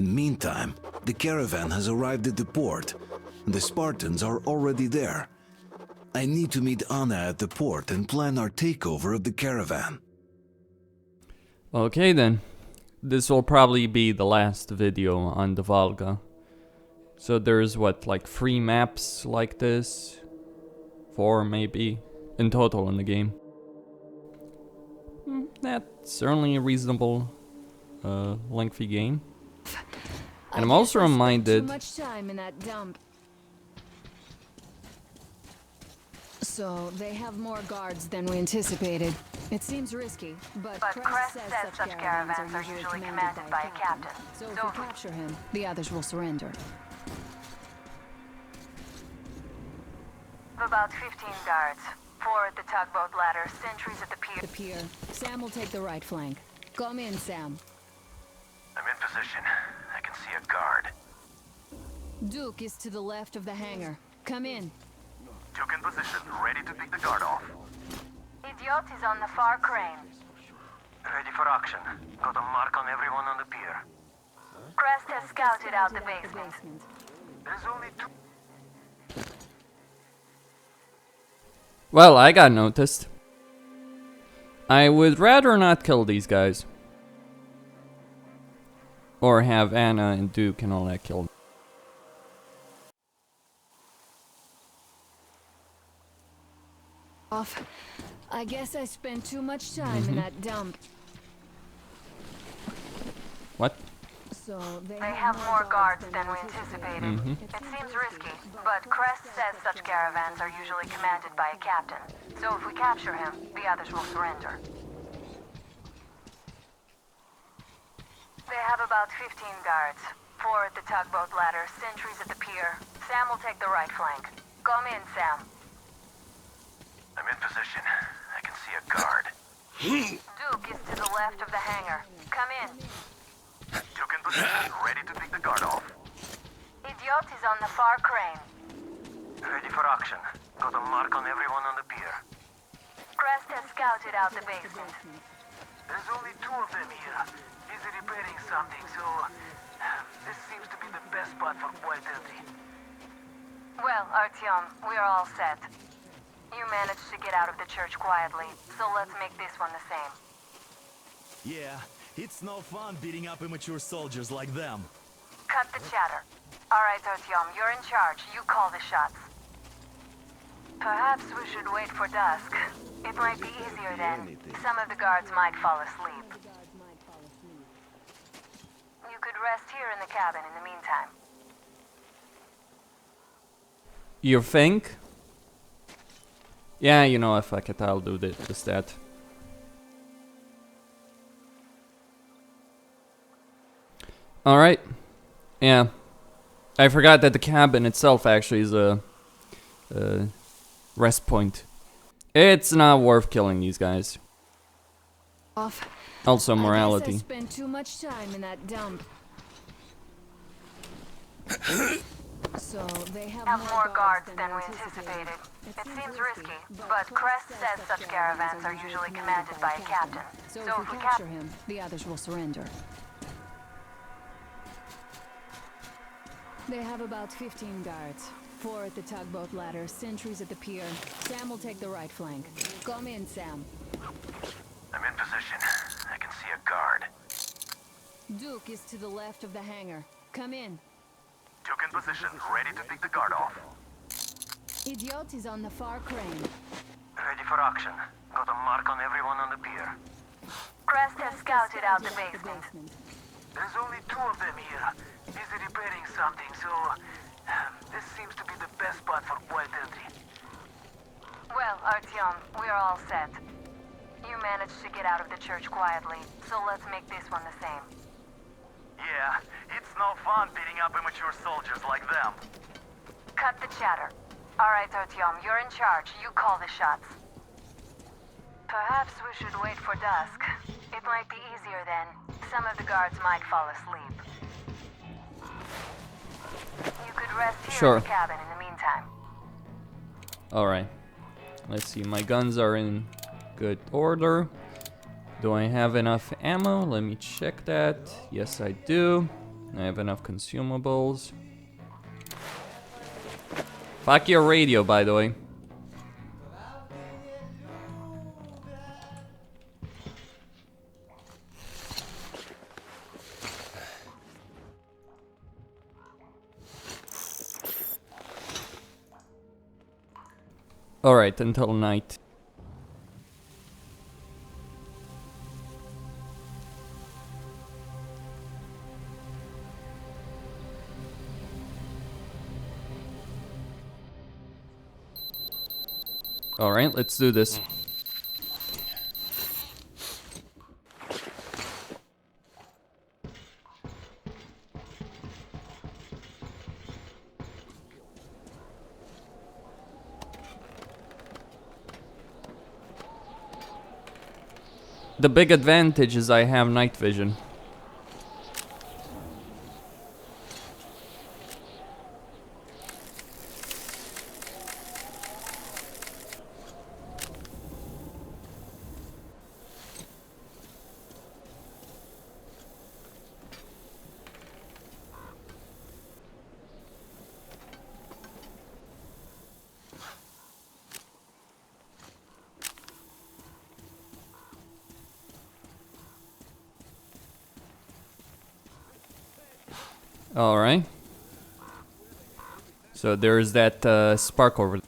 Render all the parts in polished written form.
In the meantime, the caravan has arrived at the port, and the Spartans are already there. I need to meet Anna at the port and plan our takeover of the caravan. Okay then. This will probably be the last video on the Volga. So there's what, like 3 maps like this? 4 maybe, in total in the game. That's certainly a reasonable, lengthy game. And I'm also reminded... Too much time in that dump. So, they have more guards than we anticipated. It seems risky, but Crest says such caravans are usually commanded by a captain. So if we capture him, the others will surrender. About 15 guards. 4 at the tugboat ladder, sentries at the pier. Sam will take the right flank. Come in, Sam. I'm in position. I can see a guard. Duke is to the left of the hangar. Come in. Duke in position, ready to pick the guard off. Idiot is on the far crane. Ready for action. Got a mark on everyone on the pier. Crest has scouted out the basement. There's only 2... Well, I got noticed. I would rather not kill these guys. Or have Anna and Duke and all that killed. I guess I spent too much time in that dump. What? So they have more guards than we anticipated. It seems risky, but Crest says such caravans are usually commanded by a captain. So if we capture him, the others will surrender. They have about 15 guards. 4 at the tugboat ladder, sentries at the pier. Sam will take the right flank. Come in, Sam. I'm in position. I can see a guard. Duke is to the left of the hangar. Come in. Duke in position, ready to pick the guard off. Idiot is on the far crane. Ready for action. Got a mark on everyone on the pier. Crest has scouted out the basement. There's only 2 of them here. Busy repairing something, so... this seems to be the best spot for quiet entry. Well, Artyom, we're all set. You managed to get out of the church quietly, so let's make this one the same. Yeah, it's no fun beating up immature soldiers like them. Cut the chatter. Alright, Artyom, you're in charge. You call the shots. Perhaps we should wait for dusk. It might be easier then. Some of the guards might fall asleep. You could rest here in the cabin in the meantime. You think? Yeah, you know, fuck it, I'll do just that. Alright. Yeah. I forgot that the cabin itself actually is a rest point. It's not worth killing these guys. Also morality. I guess I spent too much time in that dump. So they have more guards than we anticipated. It seems risky, but Crest says such caravans are usually commanded by a captain. So if we capture him, the others will surrender. They have about 15 guards. 4 at the tugboat ladder, sentries at the pier. Sam will take the right flank. Come in, Sam. I'm in position. I can see a guard. Duke is to the left of the hangar. Come in. Duke in position, ready to pick the guard off. Idiot is on the far crane. Ready for action. Got a mark on everyone on the pier. Crest has scouted out the basement. There's only 2 of them here. Busy repairing something, so... this seems to be the best spot for quiet entry. Well, Artyom, we're all set. You managed to get out of the church quietly, so let's make this one the same. Yeah, it's no fun beating up immature soldiers like them. Cut the chatter. Alright, Artyom, you're in charge. You call the shots. Perhaps we should wait for dusk. It might be easier then. Some of the guards might fall asleep. You could rest here in the cabin in the meantime. Alright. Let's see, my guns are in good order. Do I have enough ammo? Let me check that. Yes, I do. I have enough consumables. Fuck your radio, by the way. Alright, until night. Alright, let's do this. The big advantage is I have night vision. Alright. So there's that spark over there.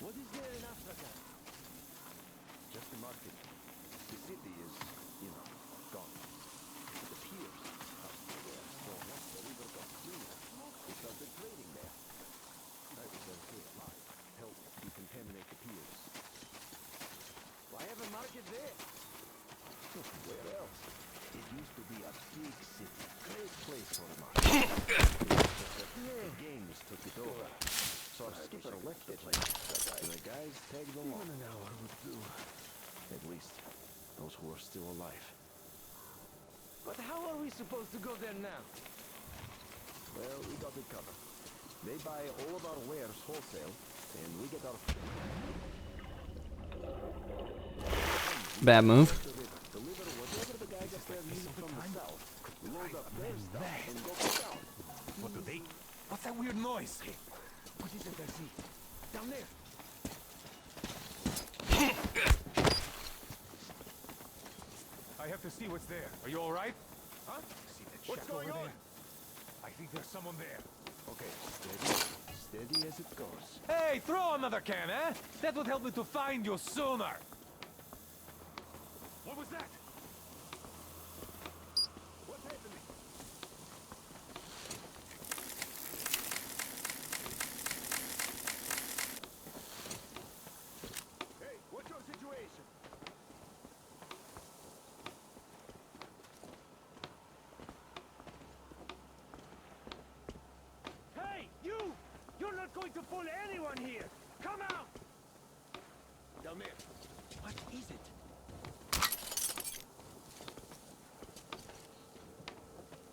What is there in Africa? Just the market. The city is, gone. The piers are still there. So once the river got cleaner, they started trading there. I was there to help decontaminate the piers. Why have a market there? Where else? It used to be a big city. Great place for a market. The games took it over. So our skipper left the place. And the guys tagged along. Even an hour would do. At least, those who are still alive. But how are we supposed to go there now? Well, we got it covered. They buy all of our wares wholesale, and we get our... Bad move. Deliver whatever the guys up there need from the south. Load up their stuff and go south. What do they... What's that weird noise? What is it I see? Down there. I have to see what's there. Are you all right? Huh? See that What's shack going over on? there? I think there's someone there. Okay, steady as it goes. Hey, throw another can, eh? That would help me to find you sooner. What was that? What's happening? Hey, what's your situation? Hey, you! You're not going to fool anyone here! Come out! Down there. What is it?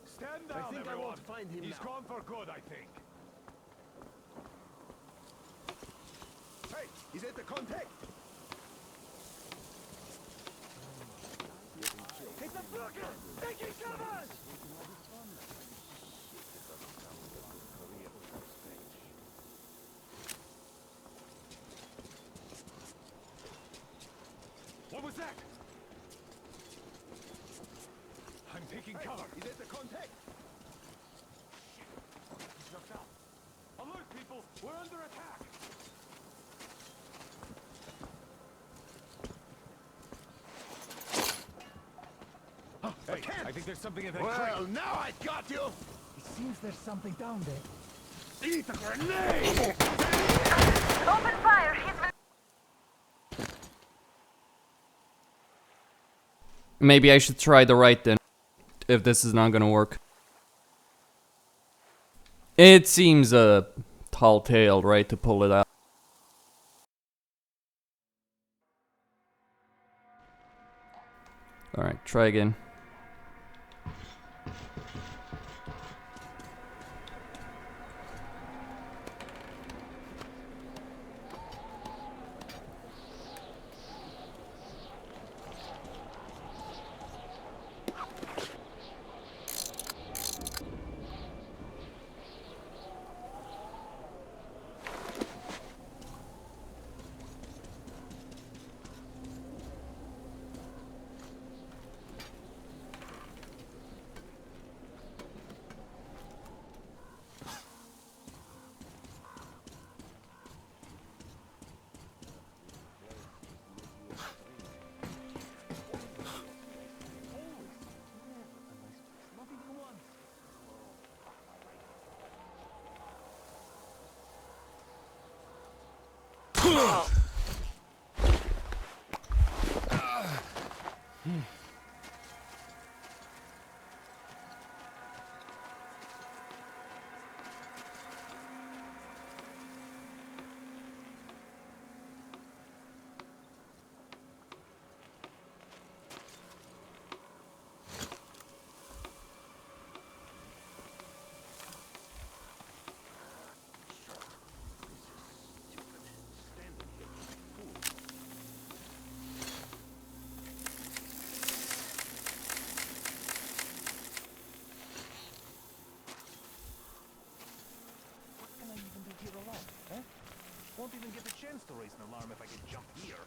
Stand down, I think everyone. I won't find him He's now. gone for good, I think. Hey, is it the contact? It's a broker! Taking cover! I think there's something in that Well, crate. now I got you! It seems there's something down there. Eat a grenade! Open fire! He's been... Maybe I should try the right then, if this is not gonna work. It seems a tall tale, right, to pull it out. Alright, try again. Won't even get the chance to raise an alarm if I can jump here.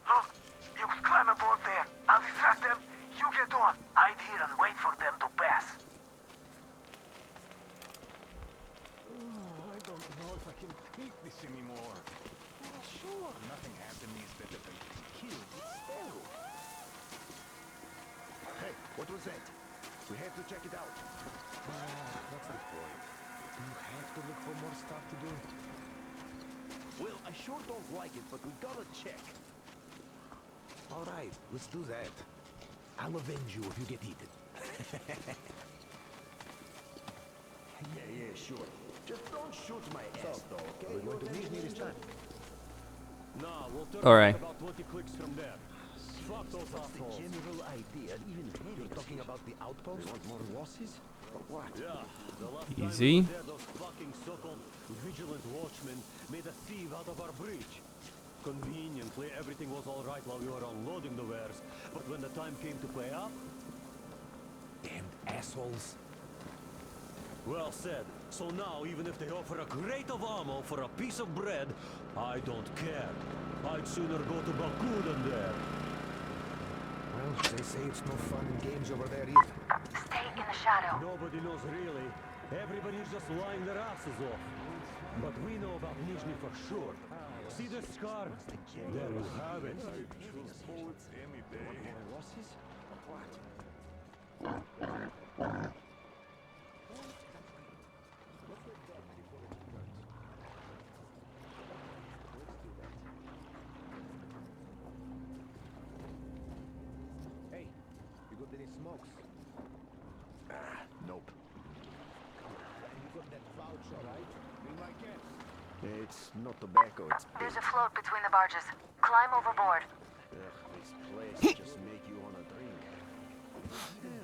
Look, you can climb aboard there. I'll distract them. You get on. Hide here and wait for them to pass. I don't know if I can take this anymore. Sure, nothing happened to me is better than killed. Still. Hey, what was that? We have to check it out. What's the point? Do you have to look for more stuff to do? Well, I sure don't like it, but we gotta check. All right, let's do that. I'll avenge you if you get eaten. Yeah, sure. Just don't shoot my ass, though, okay? We're going to need me this time. Nah, we'll turn Alright. about 20 clicks from there. Fuck those What's the assholes. general idea? Even you're talking about the outpost? You want more losses? Or what? Yeah, the last Easy. time I was there, those fucking so-called vigilant watchmen made a thief out of our breach. Conveniently, everything was all right while we were unloading the wares, but when the time came to pay up... Damned assholes. Well said. So now, even if they offer a crate of ammo for a piece of bread, I don't care. I'd sooner go to Baku than there. Well, they say it's no fun in games over there either. Stay in the shadow. Nobody knows really. Everybody's just lying their asses off. But we know about Nizhny for sure. See this scar? There you have it. Bullets any day. Losses? Or what? Hey, you got any smokes? Nope. You got that voucher, right? Be my guest. It's not tobacco, it's There's bait. a float between the barges. Climb overboard. Ugh, this place just make you wanna drink.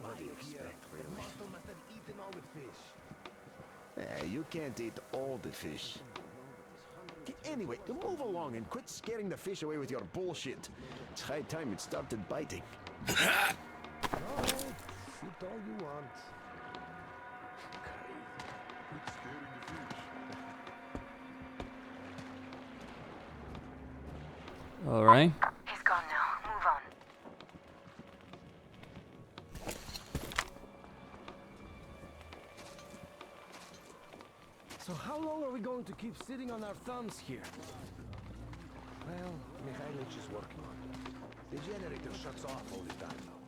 What do you expect, really? Monster must have eaten all the fish. You can't eat all the fish. Anyway, you move along and quit scaring the fish away with your bullshit. It's high time it started biting. Alright, shoot all you want. Quit scaring the fish. Alright. He's gone now. Move on. So how long are we going to keep sitting on our thumbs here? Well, Mikhailich is working on it. The generator shuts off all the time now.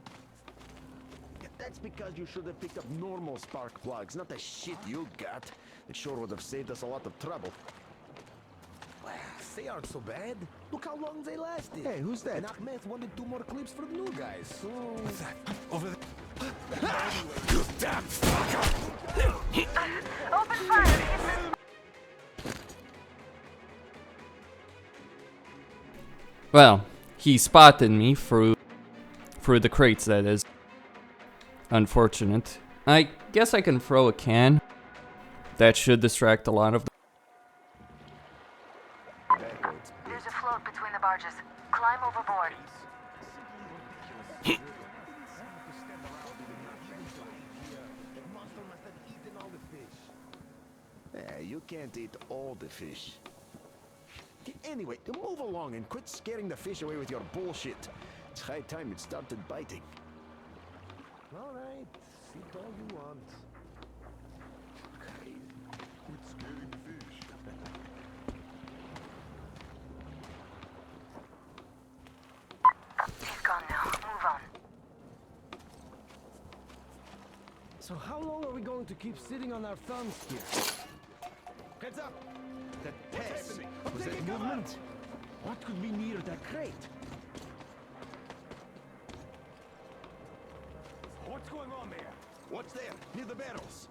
That's because you should have picked up normal spark plugs, not the shit you got. It sure would have saved us a lot of trouble. Well, they aren't so bad. Look how long they lasted. Hey, who's that? And Ahmed wanted 2 more clips for the new guys. So... What's that? Over there. You damn fucker! Open fire! Well, he spotted me through the crates, that is. Unfortunate. I guess I can throw a can. That should distract a lot of them. There's a float between the barges. Climb overboard. Yeah, you can't eat all the fish. Anyway, move along and quit scaring the fish away with your bullshit. It's high time it started biting. All right, eat all you want. Okay. Quit scaring the fish. He's gone now. Move on. So how long are we going to keep sitting on our thumbs here? Heads up! The test. Was Was that movement? What could be near that crate? What's going on there? What's there? Near the barrels.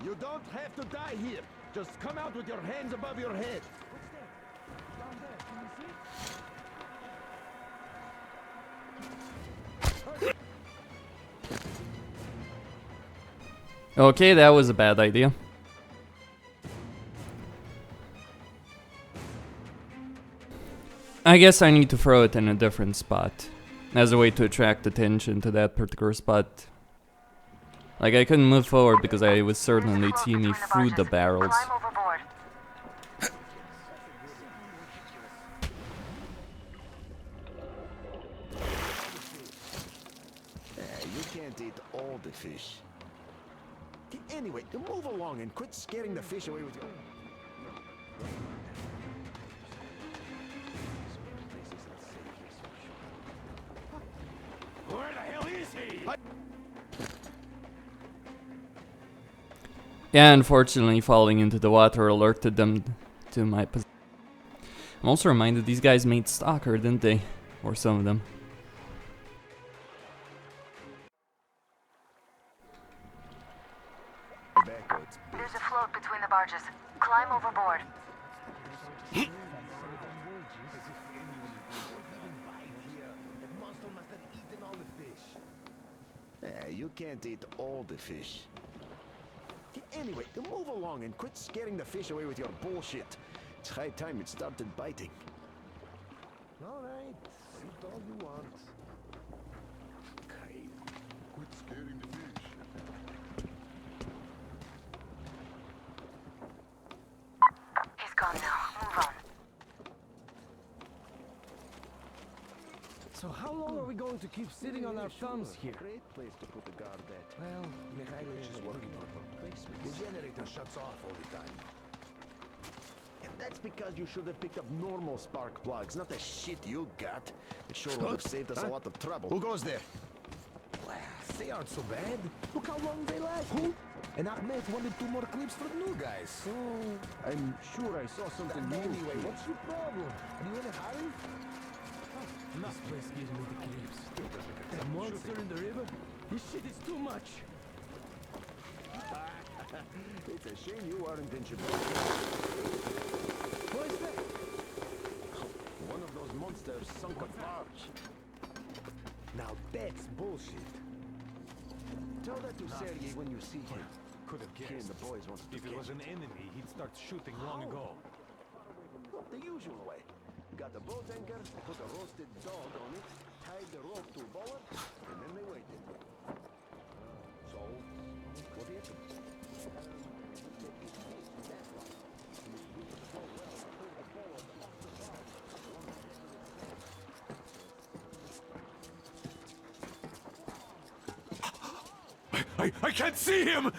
You don't have to die here. Just come out with your hands above your head. What's that? Down there, can you see? Okay, that was a bad idea. I guess I need to throw it in a different spot. As a way to attract attention to that particular spot. Like, I couldn't move forward because I was certain they'd see me through the barrels. Climb overboard. You can't eat all the fish. Anyway, move along and quit scaring the fish away with your... Where the hell is he? Yeah, unfortunately, falling into the water alerted them to my position. I'm also reminded these guys made Stalker, didn't they? Or some of them. There's a float between the barges. Climb overboard. Yeah, you can't eat all the fish. Anyway, move along and quit scaring the fish away with your bullshit. It's high time it started biting. All right, eat all you want. Okay. Quit scaring the fish. He's gone now. Move on. So how long are we going to keep sitting on our thumbs here? Great place to put the guard at. Well, Mikhailovich is working on replacements. The generator shuts off all the time. And that's because you should have picked up normal spark plugs, not the shit you got. It sure would have saved us a lot of trouble. Who goes there? Well, they aren't so bad. Look how long they lasted. Who? And Ahmed wanted 2 more clips for the new guys. So... I'm sure I saw something new. Anyway, what's your problem? Are you in a hurry? this place gives me the creeps. That monster in the river? This shit is too much. It's a shame you aren't in Japan. What is that? One of those monsters sunk a barge. Now that's bullshit. Tell that to Sergei when you see him. Could have He and guessed. the boys want to If it was an enemy, he'd start shooting long ago. the usual way. Got a boat anchor, put a roasted dog on it, tied the rope to a bollard, and then they waited. So, what happened? I can't see him!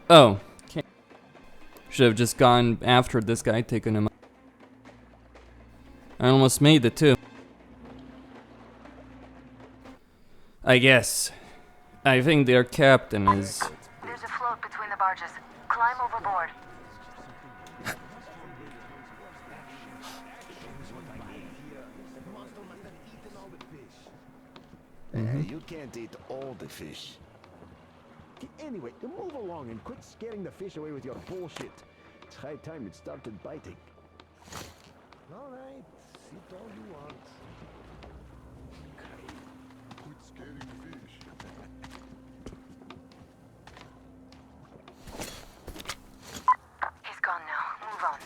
Oh. Okay. Should have just gone after this guy, taking him out. I almost made it too. I guess. I think their captain is... There's a float between the barges. Climb overboard. You can't eat all the fish. Anyway, move along and quit scaring the fish away with your bullshit. It's high time it started biting. All right, sit all you want. Quit scaring the fish. He's gone now. Move on.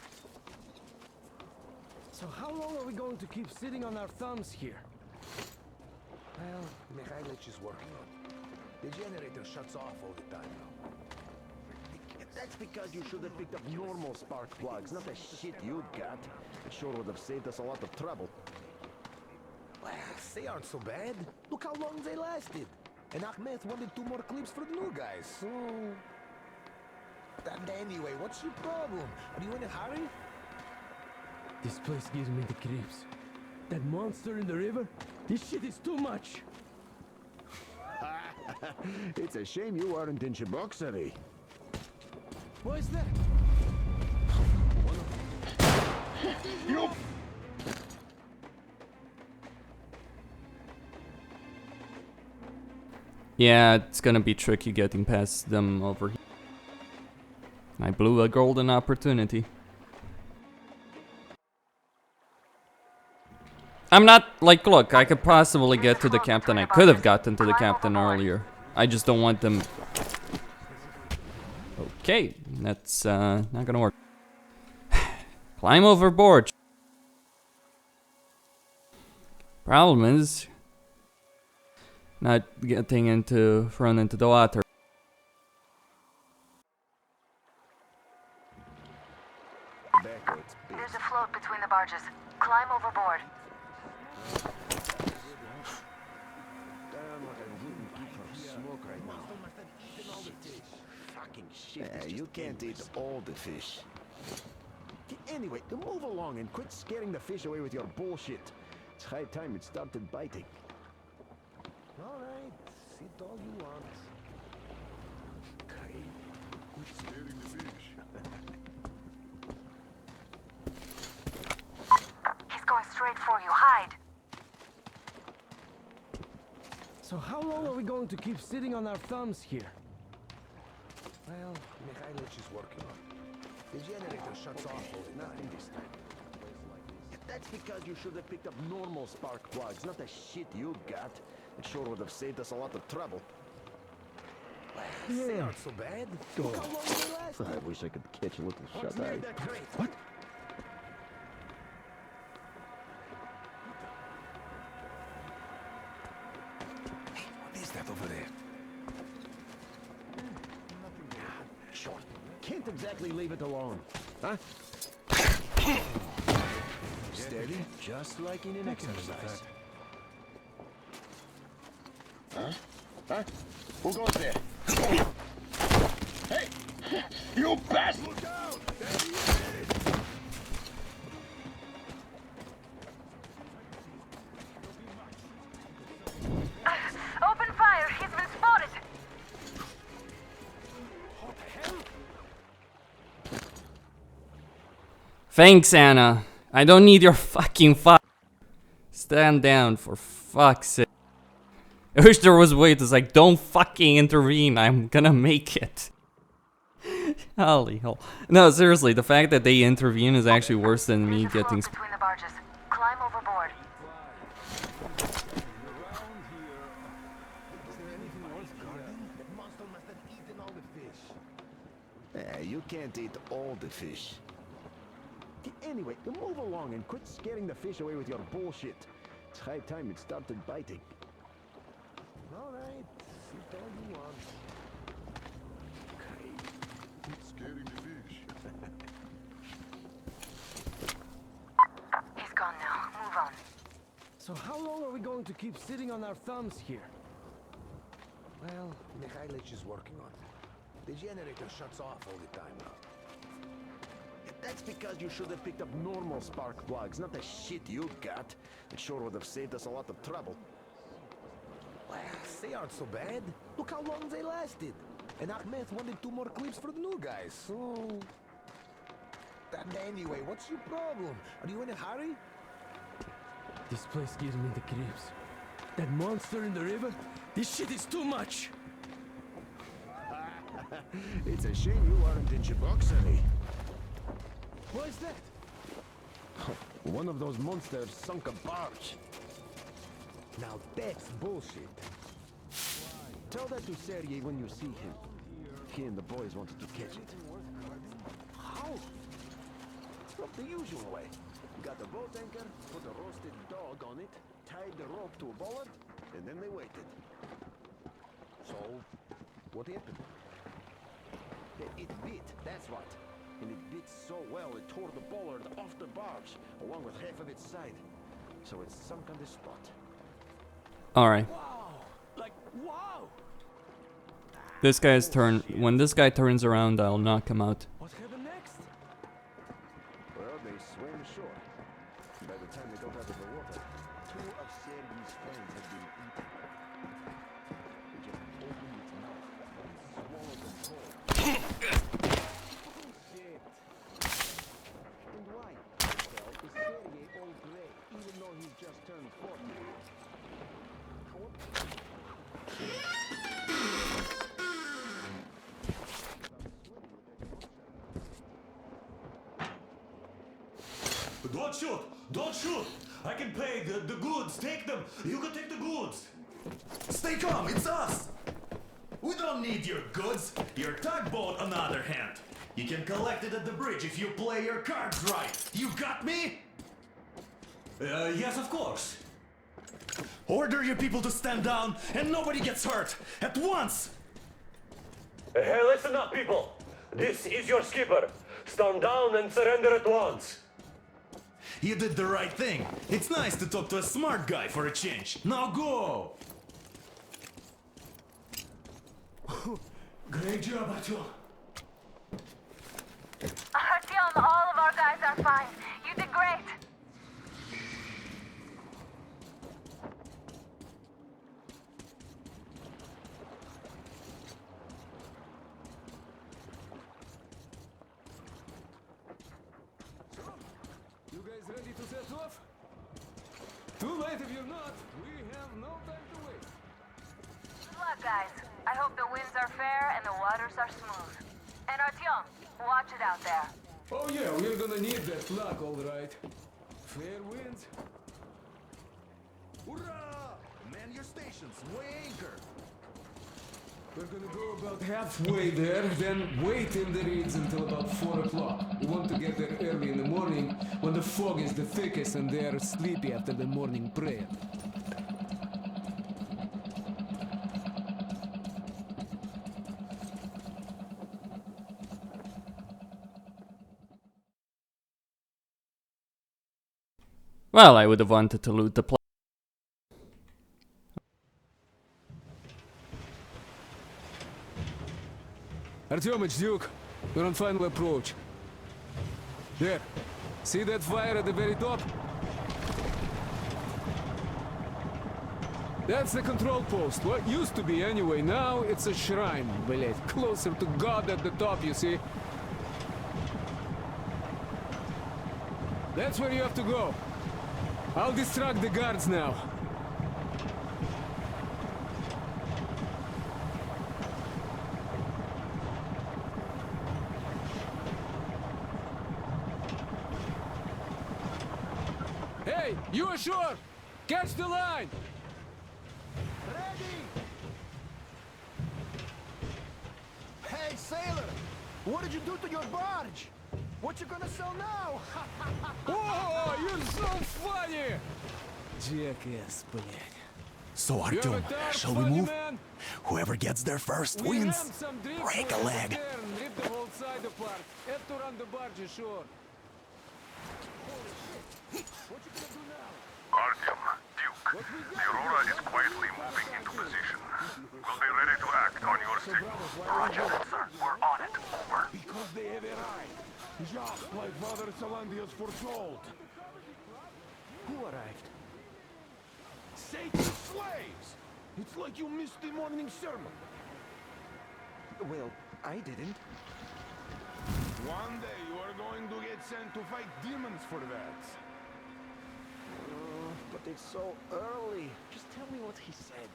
So how long are we going to keep sitting on our thumbs here? Well, Mikhailich is working on it. The generator shuts off all the time now. That's because you should have picked up normal spark plugs, not the shit you got. It sure would have saved us a lot of trouble. Well, they aren't so bad. Look how long they lasted. And Ahmed wanted 2 more clips for the new guys, so... And anyway, what's your problem? Are you in a hurry? This place gives me the creeps. That monster in the river? This shit is too much. It's a shame you aren't in Shiboksary. What is that? Yeah, it's gonna be tricky getting past them over here. I blew a golden opportunity. I'm not, like, look, I could possibly get to the captain. I could have gotten to the captain earlier. I just don't want them... Okay, that's not gonna work. Climb overboard. Problem is... not getting thrown into the water. There's a float between the barges. Climb overboard. You can't eat all the fish. Anyway, move along and quit scaring the fish away with your bullshit. It's high time it started biting. All right, sit all you want. Quit scaring the fish. He's going straight for you. Hide. So how long are we going to keep sitting on our thumbs here? Well, Mikhailich is working on it. The generator shuts off all the time. This time. That's because you should have picked up normal spark plugs, not the shit you got. It sure would have saved us a lot of trouble. Well, they aren't so bad. Look how long they lasted. I wish I could catch a little What's shut-eye. near that crate? What? What is that over there? Short. Can't exactly leave it alone. Huh? Steady, just like in an exercise. Huh? Who goes there? Hey! You bastard! Look out! There he is! Open fire. He's been spotted. What the hell? Thanks, Anna. I don't need your fucking Stand down, for fuck's sake. I wish there was a way to like, don't fucking intervene, I'm gonna make it. Holy hell. No, seriously, the fact that they intervene is actually worse than me There's a getting... float between the barges. Climb overboard. You can't eat all the fish. Anyway, move along and quit scaring the fish away with your bullshit. It's high time it started biting. All right, sit all you want. Quit scaring the fish. He's gone now. Move on. So how long are we going to keep sitting on our thumbs here? Well, Mikhailich is working on it. The generator shuts off all the time now. That's because you should have picked up normal spark plugs, not the shit you got. It sure would have saved us a lot of trouble. Well, they aren't so bad. Look how long they lasted. And Ahmed wanted 2 more clips for the new guys, so... Anyway, what's your problem? Are you in a hurry? This place gives me the creeps. That monster in the river? This shit is too much! It's a shame you aren't in Cheboksary. What is that? One of those monsters sunk a barge. Now that's bullshit. Tell that to Sergei when you see him. He and the boys wanted to catch it. How? It's from the usual way. Got the boat anchor, put a roasted dog on it, tied the rope to a bollard, and then they waited. So, what happened? It bit, that's what. And it bit so well it tore the bollard off the barge, along with half of its side. So it's sunk on the spot. Alright. Wow! Like, wow! This guy's turn. When this guy turns around, I'll knock him out. What happened next? Well, they swam ashore. By the time they got out of the water, 2 of Sergei's friends had been eaten. He just opened its mouth and swallowed them whole. Shit. And why? Well, is Sergei all gray, even though he's just turned 40? Don't shoot! Don't shoot! I can pay the goods. Take them. You can take the goods. Stay calm, it's us! We don't need your goods. Your tugboat, on the other hand. You can collect it at the bridge if you play your cards right. You got me? Yes, of course. Order your people to stand down and nobody gets hurt. At once! Hey, listen up, people! This is your skipper. Stand down and surrender at once. You did the right thing. It's nice to talk to a smart guy for a change. Now go! Great job, Artyom. Artyom, all of our guys are fine. You did great. You guys ready to set off? Too late if you're not. We have no time to waste. Good luck, guys. I hope the winds are fair and the waters are smooth. And Artyom, watch it out there. Oh yeah, we're gonna need that luck, all right. Fair winds. Hurrah! Man your stations, weigh anchor! We're gonna go about halfway there, then wait in the reeds until about 4 o'clock. We want to get there early in the morning when the fog is the thickest and they are sleepy after the morning prayer. Well, I would have wanted to loot the place. Artyom, it's Duke. We're on final approach. There. See that fire at the very top? That's the control post. What used to be anyway. Now it's a shrine, блять. Closer to God at the top, you see? That's where you have to go. I'll distract the guards now. Hey, you ashore! Catch the line! Ready! Hey, sailor! What did you do to your barge? What you gonna sell now? Oh, you're so funny! Jackass, блядь. So You have a Artyom, tarp, shall we funny move? man? Whoever gets there first We wins. have some drinks Break for a you leg. there and rip the whole side apart. Have to run the barge ashore. What you gonna do now? Artyom, Duke, The Aurora is quietly moving into position. We'll be ready to act on your signal. Roger that, sir. We're on it. Over. Because they have arrived, just like Father Salandius foretold. Who arrived? Satan's slaves! It's like you missed the morning sermon. Well, I didn't. One day you are going to get sent to fight demons for that. But it's so early. Just tell me what he said.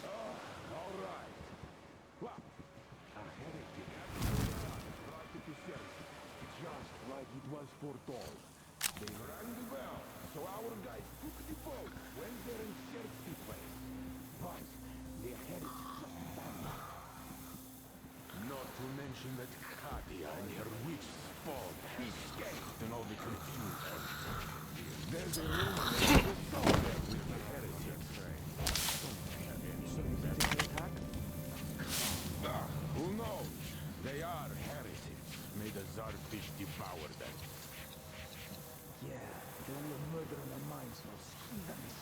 All right. Well, a heretic brought it to service, just like it was foretold. They rang the bell, so our guys took the boat, went there and searched the place. But the heretic just vanished. Not to mention that Katia and her witch spawn escaped in all the confusion. There's a rumor that people saw them with the heretics. Who knows? They are heretics. May the Zarfish devour them. Yeah, they were murdering their minds for heathens.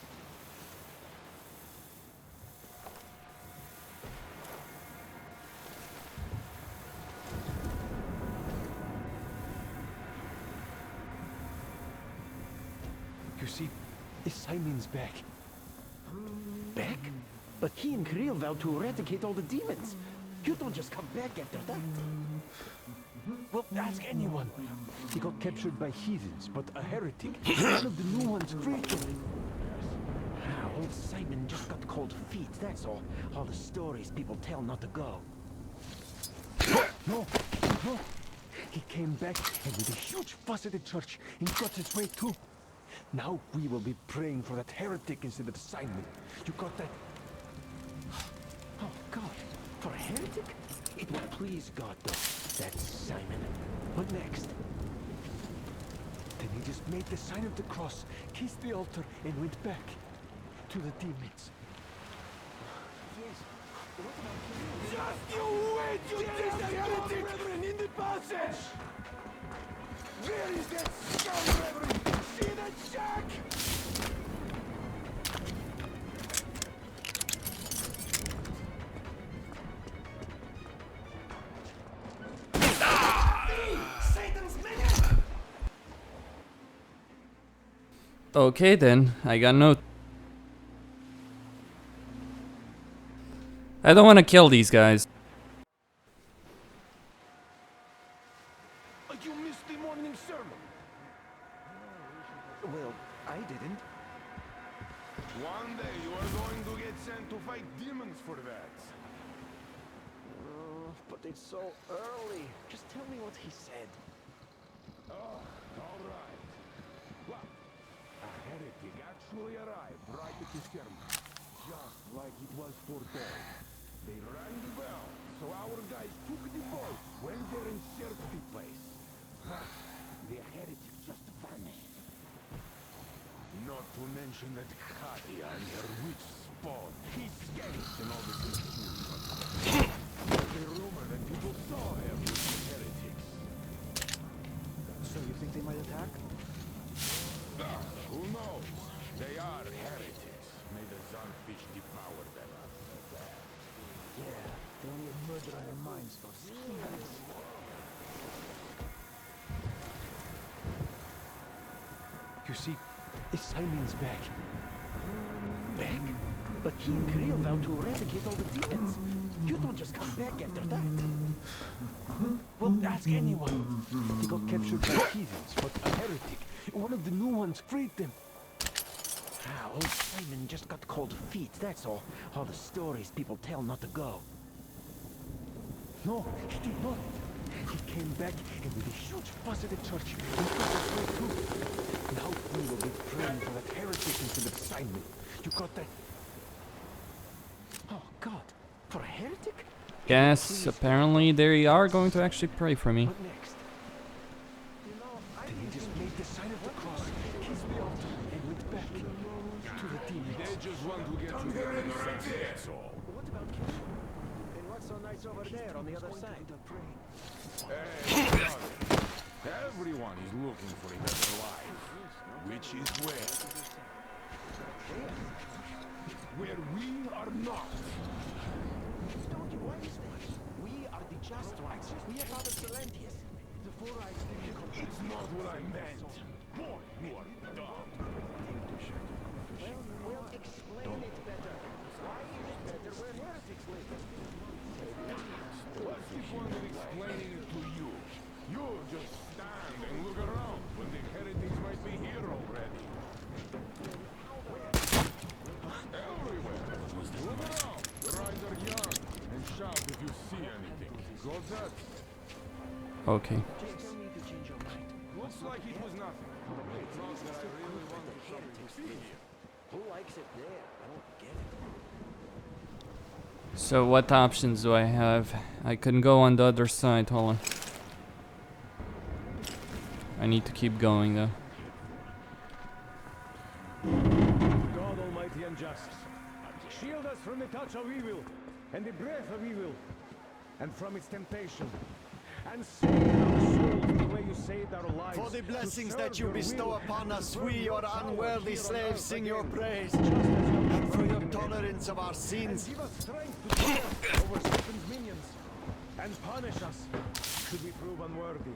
You see, Simon's back. Back? But he and Kriel vowed to eradicate all the demons. You don't just come back after that. Well, ask anyone. He got captured by heathens, but a heretic. One of the new ones freed him. Old Simon just got cold feet, that's all. All the stories people tell not to go. No. He came back and with a huge fuss at the church and got his way too. Now we will be praying for that heretic instead of Simon. You got that? Oh, God. For a heretic? It will please God, though. That's Simon. What next? Then he just made the sign of the cross, kissed the altar, and went back to the demons. Yes. Just you wait, you damn heretic! Reverend, in the passage! Where is that scum, Reverend? See that shack? Okay then, I got no... I don't want to kill these guys. You missed the morning sermon. Well, I didn't. One day you are going to get sent to fight demons for that. But it's so early. Just tell me what he said. All right. Well, a heretic actually arrived right at the sermon, just like it was foretold. They rang the bell, so our guys took the boat, went there and searched the place. But the heretic just vanished. Not to mention that Katia and her witch spawn escaped in all the confusion. There's a rumor that people saw her with the heretics. So you think they might attack? Who knows? They are heretics. May the Zarfish devour them. Yeah, they only have murder on their minds for heathens. You see, Simon's back. Back? But he and Kriel vowed to eradicate all the demons. You don't just come back after that. Well, ask anyone. He got captured by heathens, but a heretic. One of the new ones freed them. Old Simon just got cold feet, that's all. All the stories people tell not to go. No, he did not. He came back and with a huge fuss at the church, he got his way too. Now we will be praying for that heretic instead of Simon. You got that? Oh, God. For a heretic? Guess apparently they are going to actually pray for me. What next? Then he just made the sign of the cross, kissed the altar, and went back to the demons. They just want to get you there and that's all. What about Kitchen? And what's so nice over there on the other side? Hey, brother. Everyone is looking for a better life. Which is where? are not. Don't you understand? We are the just ones. We are Father Silentius. It's not what I meant. Boy, you are dumb. Well, explain it better. Why is it better where heretics live? What's the point of explaining it to you? You just stand and look around when the heretics might be here already. Everywhere. Look around. Your eyes are young. And shout if you see anything. Got that? Okay. Just tell me to change your mind. Looks like it was nothing. It's not that I really wanted something to see here. Who likes it there? I don't get it. So what options do I have? I can go on the other side, hold on. I need to keep going though. God Almighty and just, shield us from the touch of evil, and the breath of evil, and from its temptation, and save our souls the way you saved our lives. For the blessings to that serve you your bestow will upon and us, to we, serve your power unworthy here on slaves, earth sing your again, praise. just as you have And for your done in heaven. tolerance of our sins, And give us strength to triumph over Satan's minions, and punish us should we prove unworthy.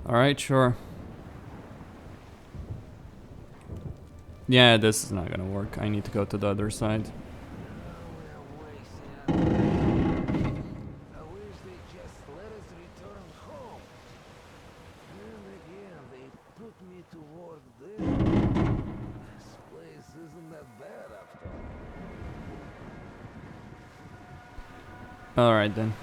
Alright, sure. Yeah, this is not gonna work. I need to go to the other side. I wish they just let us return home. Then again, they put me to work there. This place isn't that bad after all. Alright then.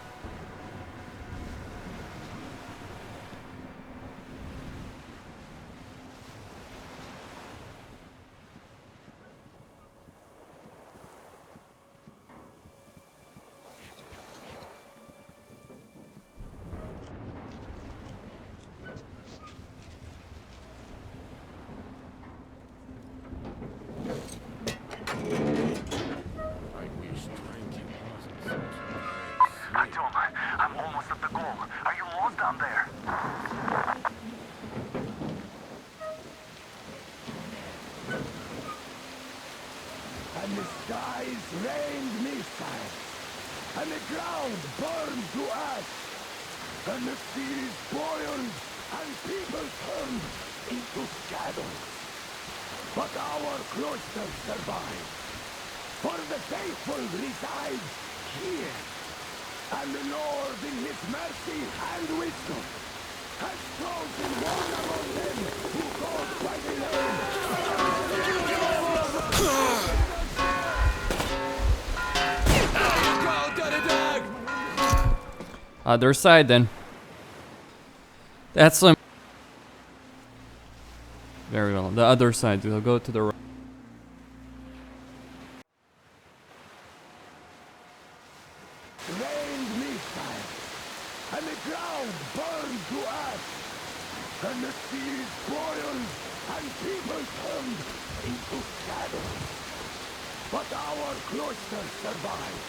Tom, I'm almost at the goal. Are you lost down there? And the skies rained missiles, and the ground burned to ash, and the seas boiled, and people turned into shadows. But our cloister survived, for the faithful reside here. And the Lord in his mercy and wisdom has chosen one among them who goes by the name. Other side then. That's very well. The other side. We'll go to the right. Rained missiles, and the ground burned to ash, and the seas boiled, and people turned into shadows. But our cloister survived,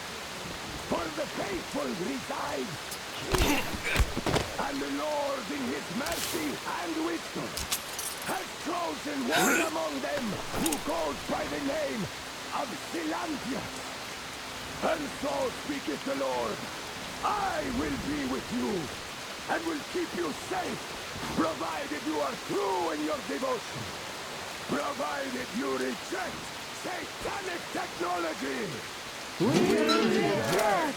for the faithful reside here. And the Lord in his mercy and wisdom has chosen one among them who goes by the name of Silentius. And so speaketh the Lord, I will be with you, and will keep you safe, provided you are true in your devotion, provided you reject satanic technology. We reject!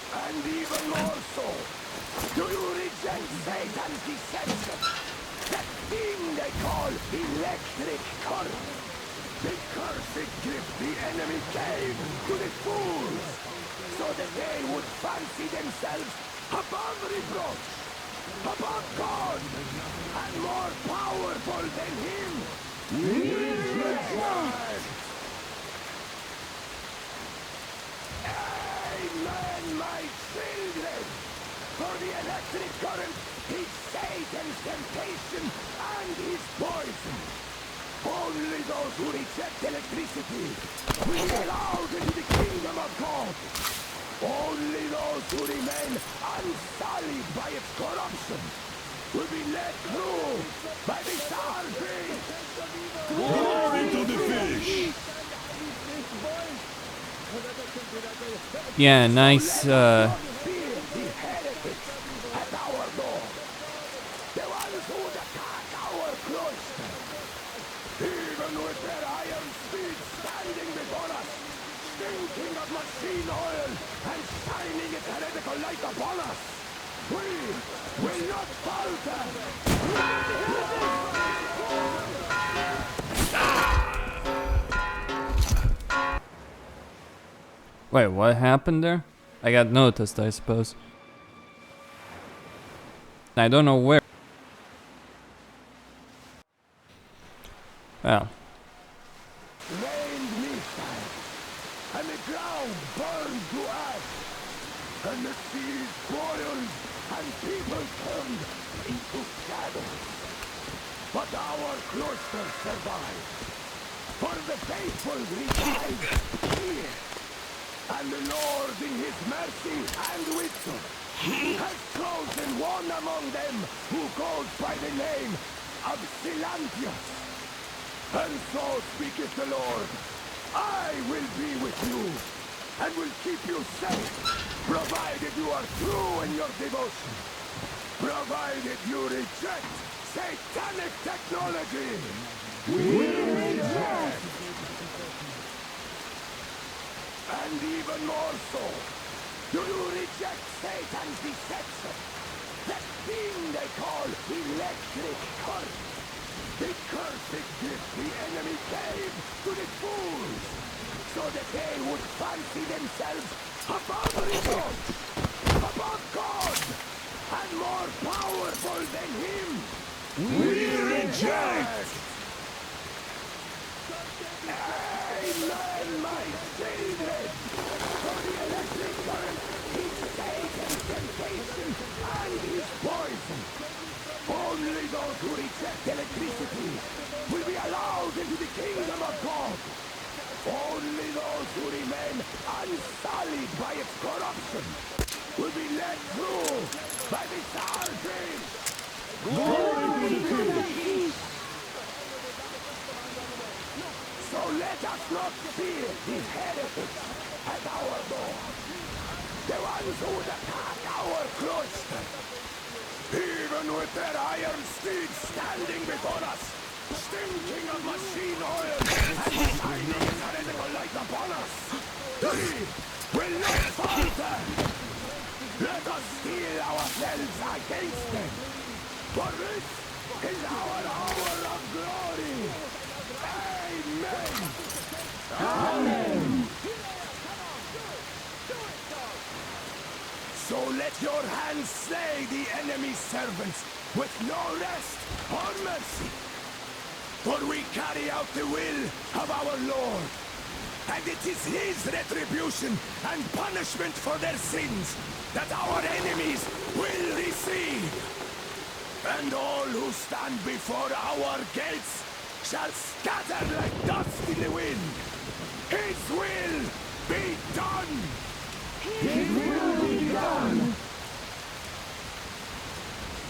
And even more so, do you reject Satan's deception? That thing they call electric current? The cursed gift the enemy gave to the fools, so that they would fancy themselves above reproach, above God, and more powerful than him. We reject! Amen, my children! For the electric current is Satan's temptation and his poison. Only those who reject electricity will be allowed into the kingdom of God. Only those who remain unsullied by its corruption will be led through by the Sargis! Glory to the fish! Yeah, nice, Fear the heretics at our door. The ones who would attack our cloister. Even with their iron steeds standing before us, stinking of machine oil and shining its heretical light upon us, we will not falter! Wait, what happened there? I got noticed, I suppose. I don't know where. Well. Rained missile, and the ground burned to ash, and the seas boiled, and people turned into shadows. But our cloister survived, for the faithful reside here. And the Lord in his mercy and wisdom has chosen one among them who goes by the name of Silantius. And so speaketh the Lord, I will be with you, and will keep you safe, provided you are true in your devotion, provided you reject satanic technology. We reject! And even more so, do you reject Satan's deception? That thing they call electric current. The cursed gift the enemy gave to the fools, so that they would fancy themselves above reproach, above God, and more powerful than him. We reject! Amen, my children! For the electric current is Satan's temptation and his poison. Only those who reject electricity will be allowed into the kingdom of God. Only those who remain unsullied by its corruption will be led through by the Sargis. Glory to the King! So let us not fear the heretics at our door, the ones who would attack our cloister. Even with their iron steeds standing before us, stinking of machine oil and shining its heretical light upon us, we will not falter. Let us steel ourselves against them, for this is our hour of glory. Amen! Amen! So let your hands slay the enemy's servants with no rest or mercy. For we carry out the will of our Lord, and it is his retribution and punishment for their sins that our enemies will receive. And all who stand before our gates shall scatter like dust in the wind. His will be done! His will be done!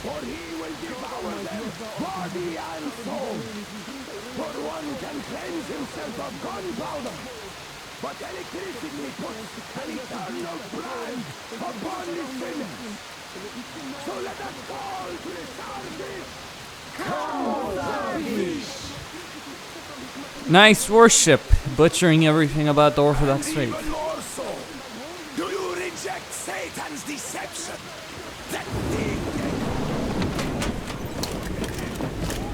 For he will devour them, body and soul. For one can cleanse himself of gunpowder, but electricity puts an eternal brand upon his sinners. So let us call to the Sargis. Come, Sargis! Nice worship, butchering everything about the Orthodox faith. Even more so, do you reject Satan's deception? That thing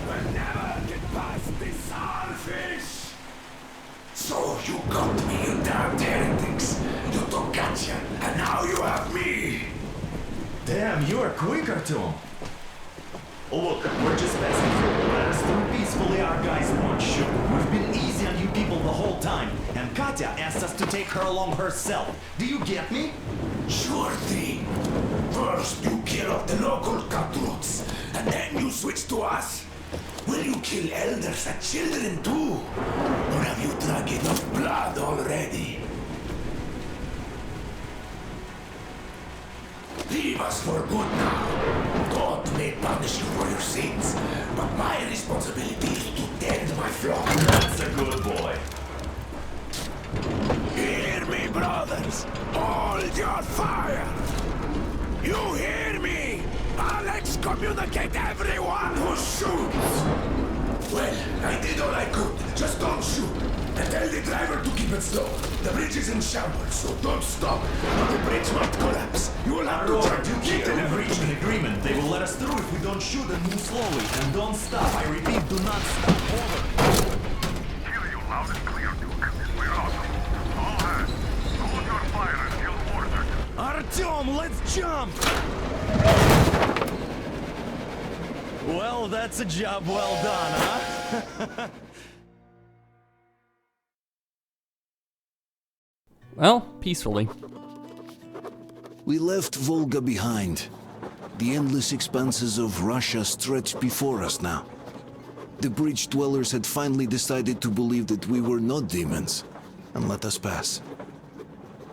will never get past the Sargis! So you got me, you damned heretics. You took gotcha, and now you have me. Damn, you are quicker to him. Look, we're just passing through the last and peacefully our guys won't shoot. We've been easy on you people the whole time, and Katya asked us to take her along herself. Do you get me? Sure thing. First you kill off the local cutthroats, and then you switch to us. Will you kill elders and children too? Or have you drunk enough blood already? Leave us for good now. God may punish you for your sins, but my responsibility is to tend my flock. That's a good boy. Hear me, brothers. Hold your fire. You hear me? I'll excommunicate everyone who shoots. Well, I did all I could. Just don't shoot. And tell the driver to keep it slow. The bridge is in shambles, so don't stop. Or the bridge might collapse. You will have to turn you here and reach an agreement. They will let us through if we don't shoot and move slowly. And don't stop. I repeat, do not stop. Over. Hear you loud and clear, Duke. We're awesome. All hands, hold your fire until ordered. Artyom, let's jump! Well, that's a job well done, huh? Well, peacefully. We left Volga behind. The endless expanses of Russia stretched before us now. The bridge dwellers had finally decided to believe that we were not demons and let us pass.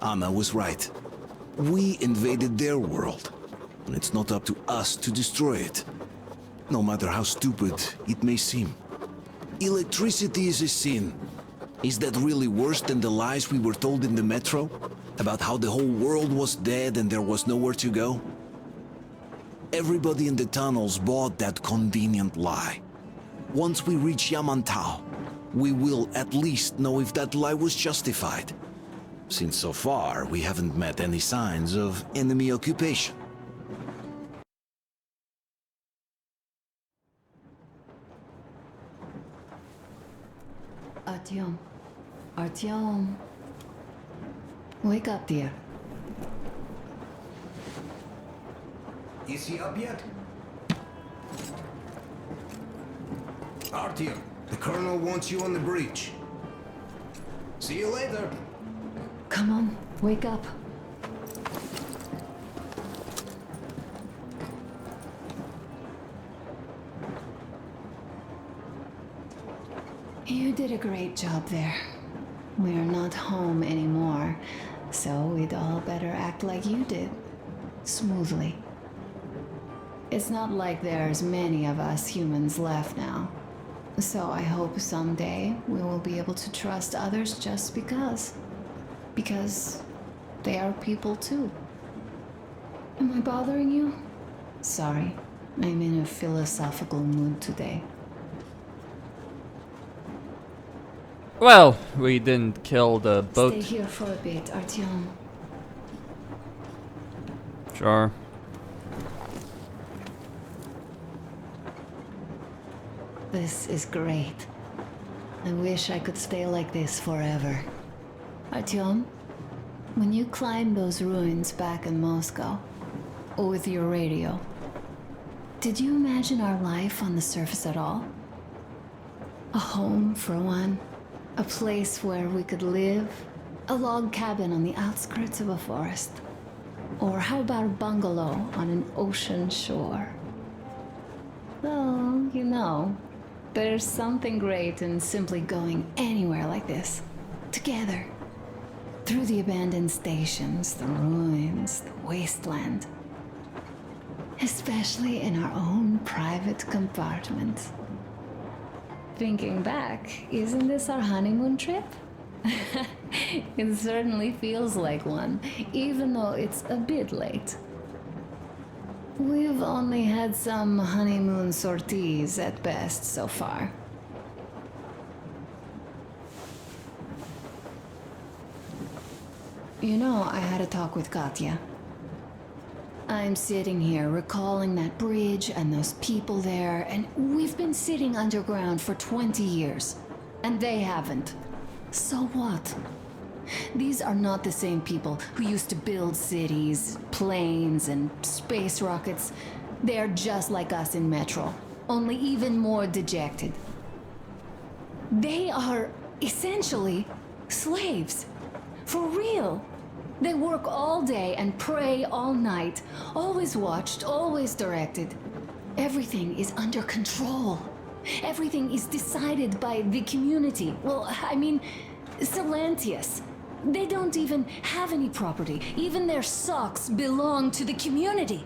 Anna was right. We invaded their world, and it's not up to us to destroy it, no matter how stupid it may seem. Electricity is a sin. Is that really worse than the lies we were told in the metro? About how the whole world was dead and there was nowhere to go? Everybody in the tunnels bought that convenient lie. Once we reach Yamantau, we will at least know if that lie was justified. Since so far, we haven't met any signs of enemy occupation. Artyom. Artyom. Wake up, dear. Is he up yet? Artyom, the colonel wants you on the breach. See you later. Come on, wake up. You did a great job there. We're not home anymore, so we'd all better act like you did. Smoothly. It's not like there's many of us humans left now. So I hope someday we will be able to trust others just because. Because they are people too. Am I bothering you? Sorry, I'm in a philosophical mood today. Well, we didn't kill the boat. Stay here for a bit, Artyom. Sure. This is great. I wish I could stay like this forever. Artyom, when you climbed those ruins back in Moscow, with your radio, did you imagine our life on the surface at all? A home for one, a place where we could live, a log cabin on the outskirts of a forest, or how about a bungalow on an ocean shore? Well, you know, there's something great in simply going anywhere like this, together. Through the abandoned stations, the ruins, the wasteland. Especially in our own private compartment. Thinking back, isn't this our honeymoon trip? It certainly feels like one, even though it's a bit late. We've only had some honeymoon sorties at best so far. You know, I had a talk with Katya. I'm sitting here recalling that bridge and those people there, and we've been sitting underground for 20 years, and they haven't. So what? These are not the same people who used to build cities, planes, and space rockets. They are just like us in Metro, only even more dejected. They are essentially slaves. For real. They work all day and pray all night. Always watched, always directed. Everything is under control. Everything is decided by the community. Well, I mean, Silantius. They don't even have any property. Even their socks belong to the community.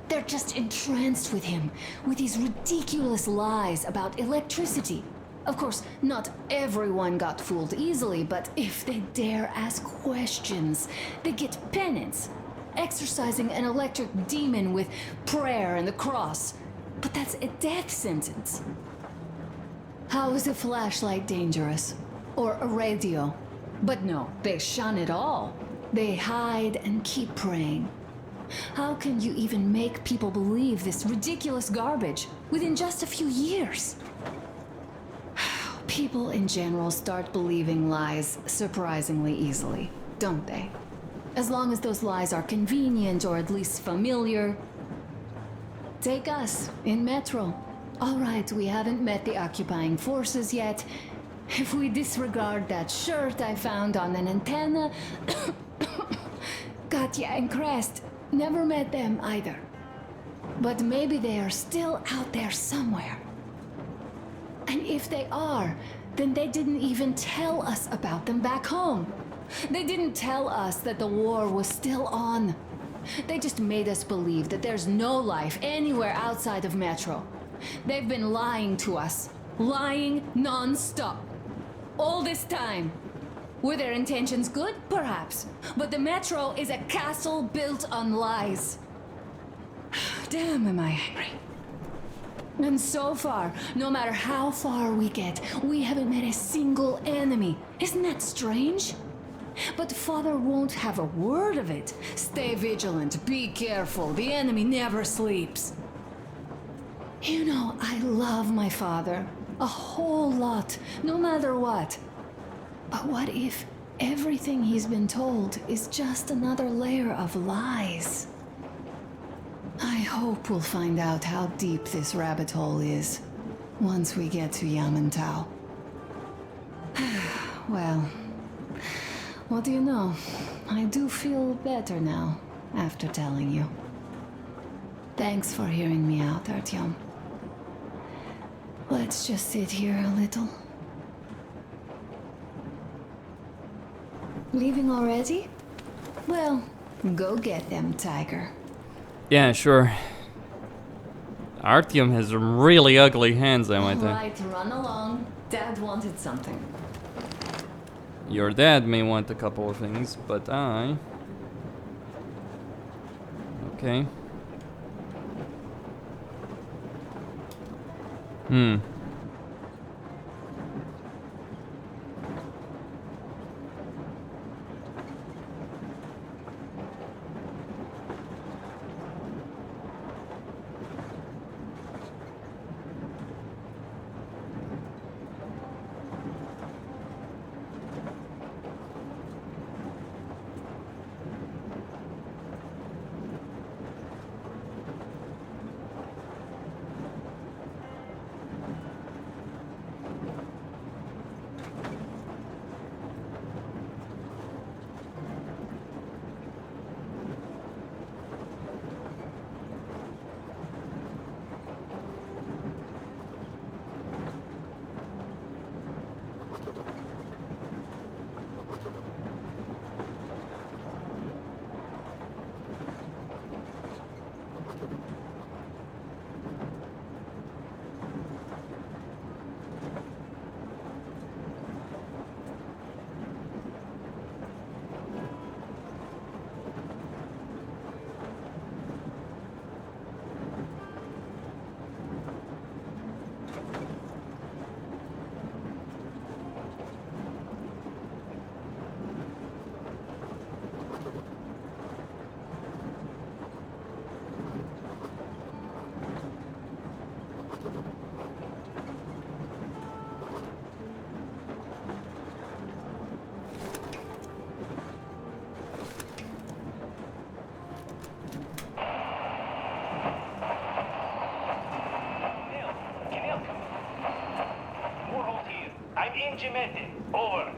They're just entranced with him, with these ridiculous lies about electricity. Of course, not everyone got fooled easily, but if they dare ask questions, they get penance, exorcising an electric demon with prayer and the cross. But that's a death sentence. How is a flashlight dangerous? Or a radio? But no, they shun it all. They hide and keep praying. How can you even make people believe this ridiculous garbage within just a few years? People in general start believing lies surprisingly easily, don't they? As long as those lies are convenient or at least familiar. Take us in Metro. All right, we haven't met the occupying forces yet. If we disregard that shirt I found on an antenna, Katya and Crest, never met them either. But maybe they are still out there somewhere. And if they are, then they didn't even tell us about them back home. They didn't tell us that the war was still on. They just made us believe that there's no life anywhere outside of Metro. They've been lying to us. Lying non-stop. All this time. Were their intentions good? Perhaps. But the Metro is a castle built on lies. Damn, am I angry. And so far, no matter how far we get, we haven't met a single enemy. Isn't that strange? But Father won't have a word of it. Stay vigilant, be careful, the enemy never sleeps. You know, I love my father. A whole lot, no matter what. But what if everything he's been told is just another layer of lies? I hope we'll find out how deep this rabbit hole is once we get to Yamantau. Well, what do you know? I do feel better now after telling you. Thanks for hearing me out, Artyom. Let's just sit here a little. Leaving already? Well, go get them, Tiger. Yeah, sure. Artyom has some really ugly hands, I might say. Alright, run along. Dad wanted something. Your dad may want a couple of things, but I... Okay. Regimented. Over.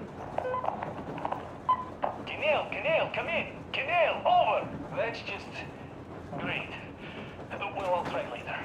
Canal, come in. Canal, over. That's just great. We'll all try later.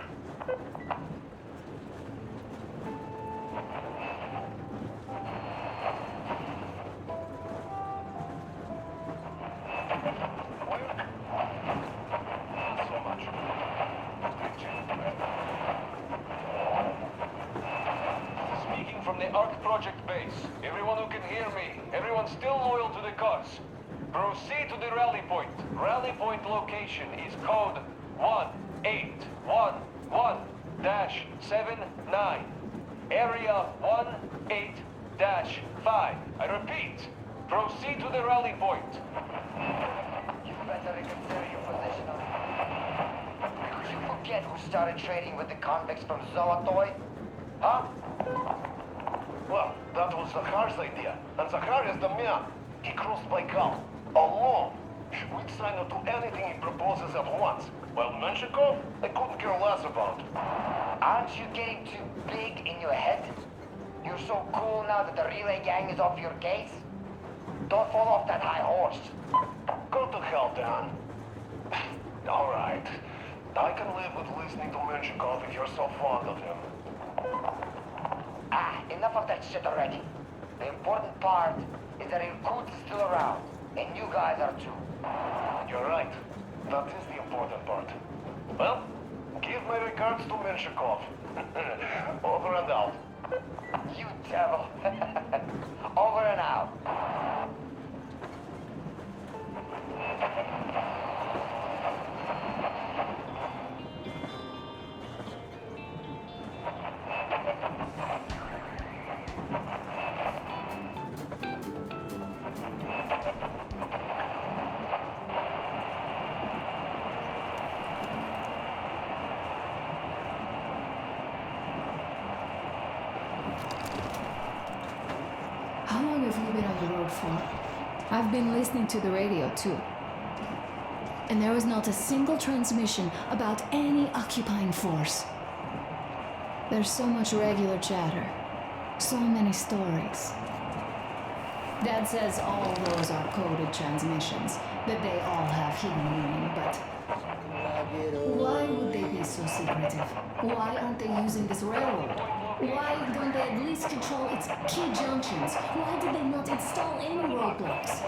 obstacles. Proceed to the rally point. Rally point location is code 1811-79. Area 18-5. I repeat, proceed to the rally point. You better reconsider your position on it. Because you forget who started trading with the convicts from Zolotoy? Huh? Well, that was Zakhar's idea. And Zakhar is the man. He crossed Baikal. Alone. We'd sign up to anything he proposes at once. While Menshikov, I couldn't care less about. Aren't you getting too big in your head? You're so cool now that the relay gang is off your case? Don't fall off that high horse. Go to hell, Dan. Alright. I can live with listening to Menshikov if you're so fond of him. Enough of that shit already. The important part is that Irkutsk is still around, and you guys are too. You're right. That is the important part. Well, give my regards to Menshikov. Over and out. You devil. Over and out. How long have you been on the road for? I've been listening to the radio too. And there was not a single transmission about any occupying force. There's so much regular chatter. So many stories. Dad says all those are coded transmissions, that they all have hidden meaning, but why would they be so secretive? Why aren't they using this railroad? Why don't they at least control its key junctions? Why did they not install any roadblocks?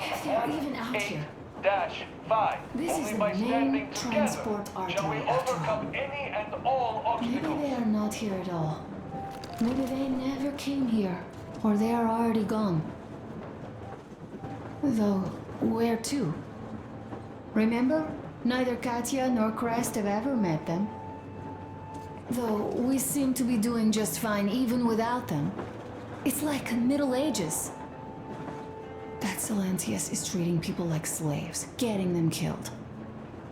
If they're even out here. -5. This Only is the by standing main together transport shall we artery after all. overcome any and all Maybe obstacles. they are not here at all. Maybe they never came here, or they are already gone. Though, where to? Remember? Neither Katya nor Crest have ever met them. Though we seem to be doing just fine even without them. It's like Middle Ages. That Silentius is treating people like slaves, getting them killed.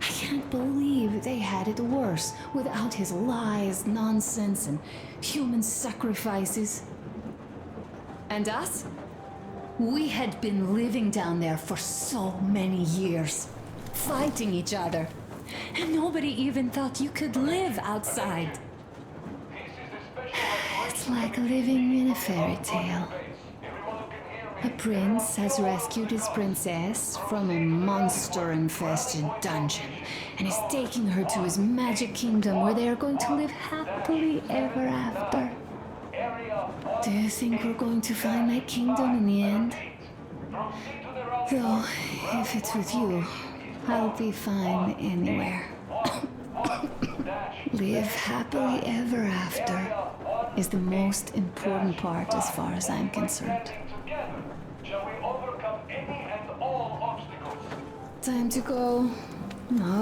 I can't believe they had it worse without his lies, nonsense, and human sacrifices. And us? We had been living down there for so many years, fighting each other. And nobody even thought you could live outside. It's like living in a fairy tale. A prince has rescued his princess from a monster-infested dungeon and is taking her to his magic kingdom where they are going to live happily ever after. Do you think we're going to find that kingdom in the end? Though, if it's with you, I'll be fine anywhere. Live happily ever after is the most important part as far as I'm concerned. Shall we overcome any and all obstacles? Time to go.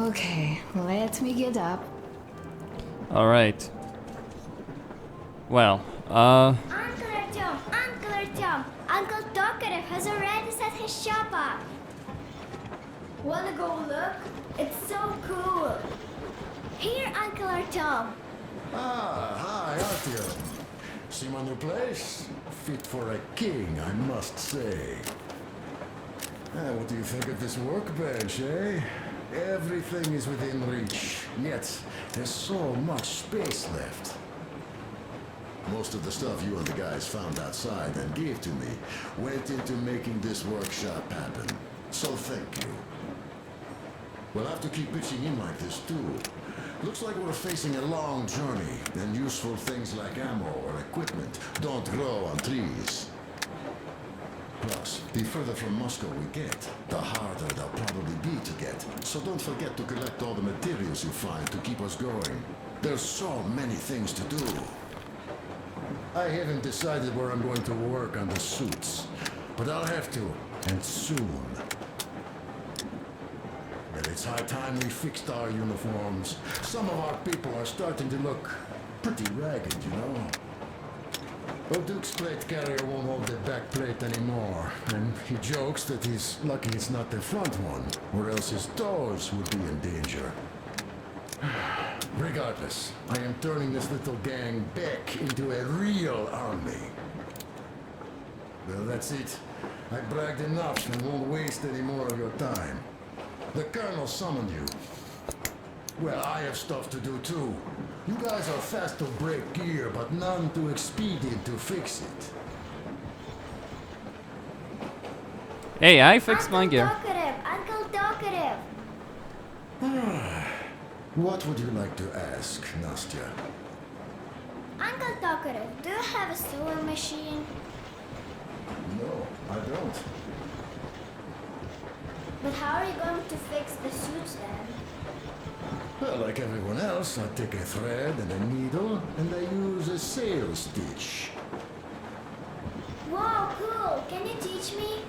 Okay, let me get up. Alright. Well, Uncle Artyom, Uncle Tokarev has already set his shop up. Wanna go look? It's so cool. Here, Uncle Artyom. Ah, hi, Artyom. See my new place? Fit for a king, I must say. What do you think of this workbench, eh? Everything is within reach, yet there's so much space left. Most of the stuff you and the guys found outside and gave to me went into making this workshop happen. So thank you. We'll have to keep pitching in like this too. Looks like we're facing a long journey, and useful things like ammo or equipment don't grow on trees. Plus, the further from Moscow we get, the harder they'll probably be to get. So don't forget to collect all the materials you find to keep us going. There's so many things to do. I haven't decided where I'm going to work on the suits. but I'll have to, and soon. Well, it's high time we fixed our uniforms. Some of our people are starting to look pretty ragged, you know. O'Duke's plate carrier won't hold the back plate anymore, and he jokes that he's lucky it's not the front one, or else his toes would be in danger. Regardless, I am turning this little gang back into a real army. Well, that's it. I bragged enough and won't waste any more of your time. The Colonel summoned you. Well, I have stuff to do too. You guys are fast to break gear, but none too expedient to fix it. Hey, I fixed my gear. Uncle Talkative! What would you like to ask, Nastya? Uncle Talkative, do you have a sewing machine? No, I don't. But how are you going to fix the suits then? Well, like everyone else, I take a thread and a needle, and I use a sail stitch. Wow, cool! Can you teach me?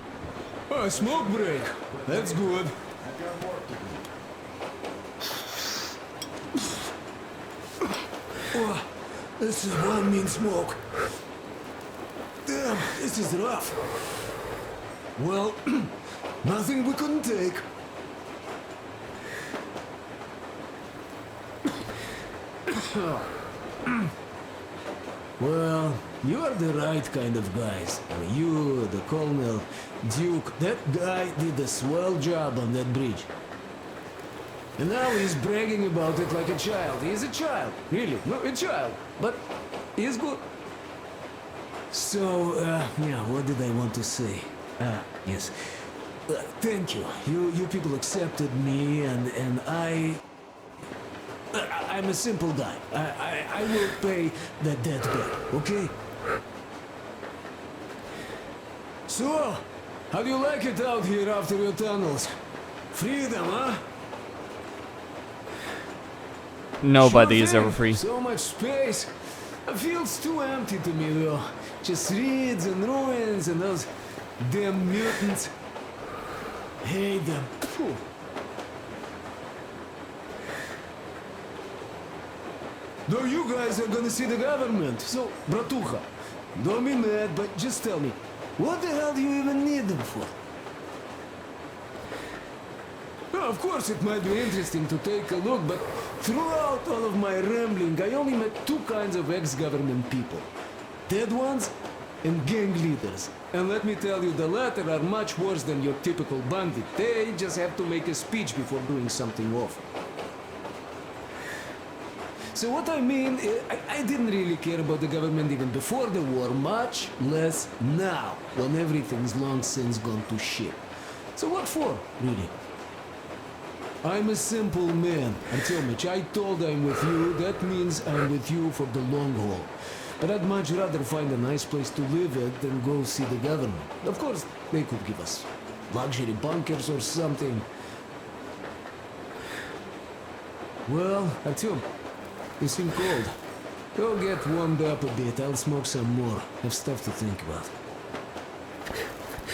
Oh, smoke break. That's good. I've got work to do. Oh, this is one mean smoke. Damn, this is rough. Well, nothing we couldn't take. Well, you are the right kind of guys. I mean, you, the Colonel, Duke, that guy did a swell job on that bridge. And now he's bragging about it like a child. He's a child, really, no, a child. But he's good. So, yeah, what did I want to say? Yes. Thank you. You people accepted me, and I'm a simple guy. I will pay that debt back, okay? So, how do you like it out here after your tunnels? Freedom, huh? Nobody Sure is thing. ever free. So much space. It feels too empty to me, though. Just reeds and ruins and those damn mutants. Hate them. Phew. No, you guys are gonna see the government. So, bratucha, don't be mad, but just tell me, what the hell do you even need them for? Well, of course, it might be interesting to take a look, but throughout all of my rambling, I only met two kinds of ex-government people. Dead ones and gang leaders. And let me tell you, the latter are much worse than your typical bandit. They just have to make a speech before doing something awful. So what I mean, I didn't really care about the government even before the war, much less now, when everything's long since gone to shit. So what for, really? I'm a simple man, Artyomich. I told I'm with you, that means I'm with you for the long haul. But I'd much rather find a nice place to live at than go see the government. Of course, they could give us luxury bunkers or something. Well, Artyom, you seem cold. Go get warmed up a bit, I'll smoke some more. Have stuff to think about.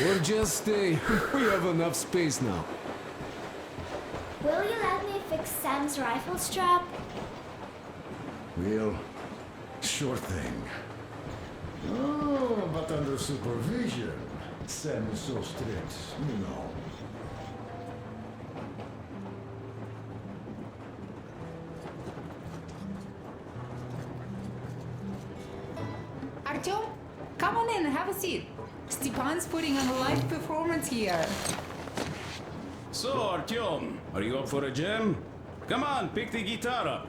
Or just stay. We have enough space now. Will you let me fix Sam's rifle strap? Well, sure thing. Oh, but under supervision. Sam is so strict, you know. Artyom, come on in and have a seat. Stepan's putting on a live performance here. So, Artyom, are you up for a jam? Come on, pick the guitar up.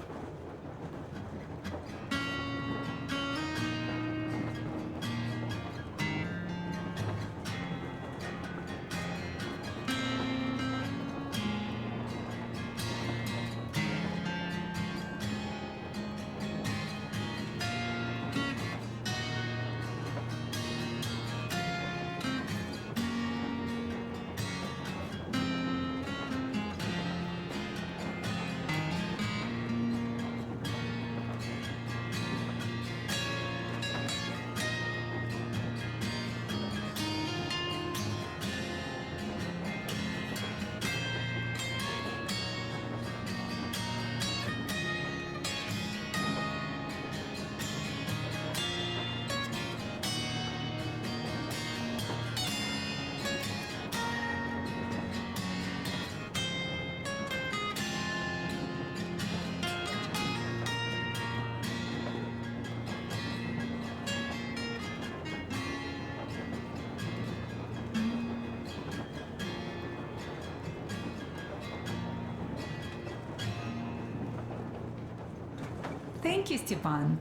Thank you, Stepan.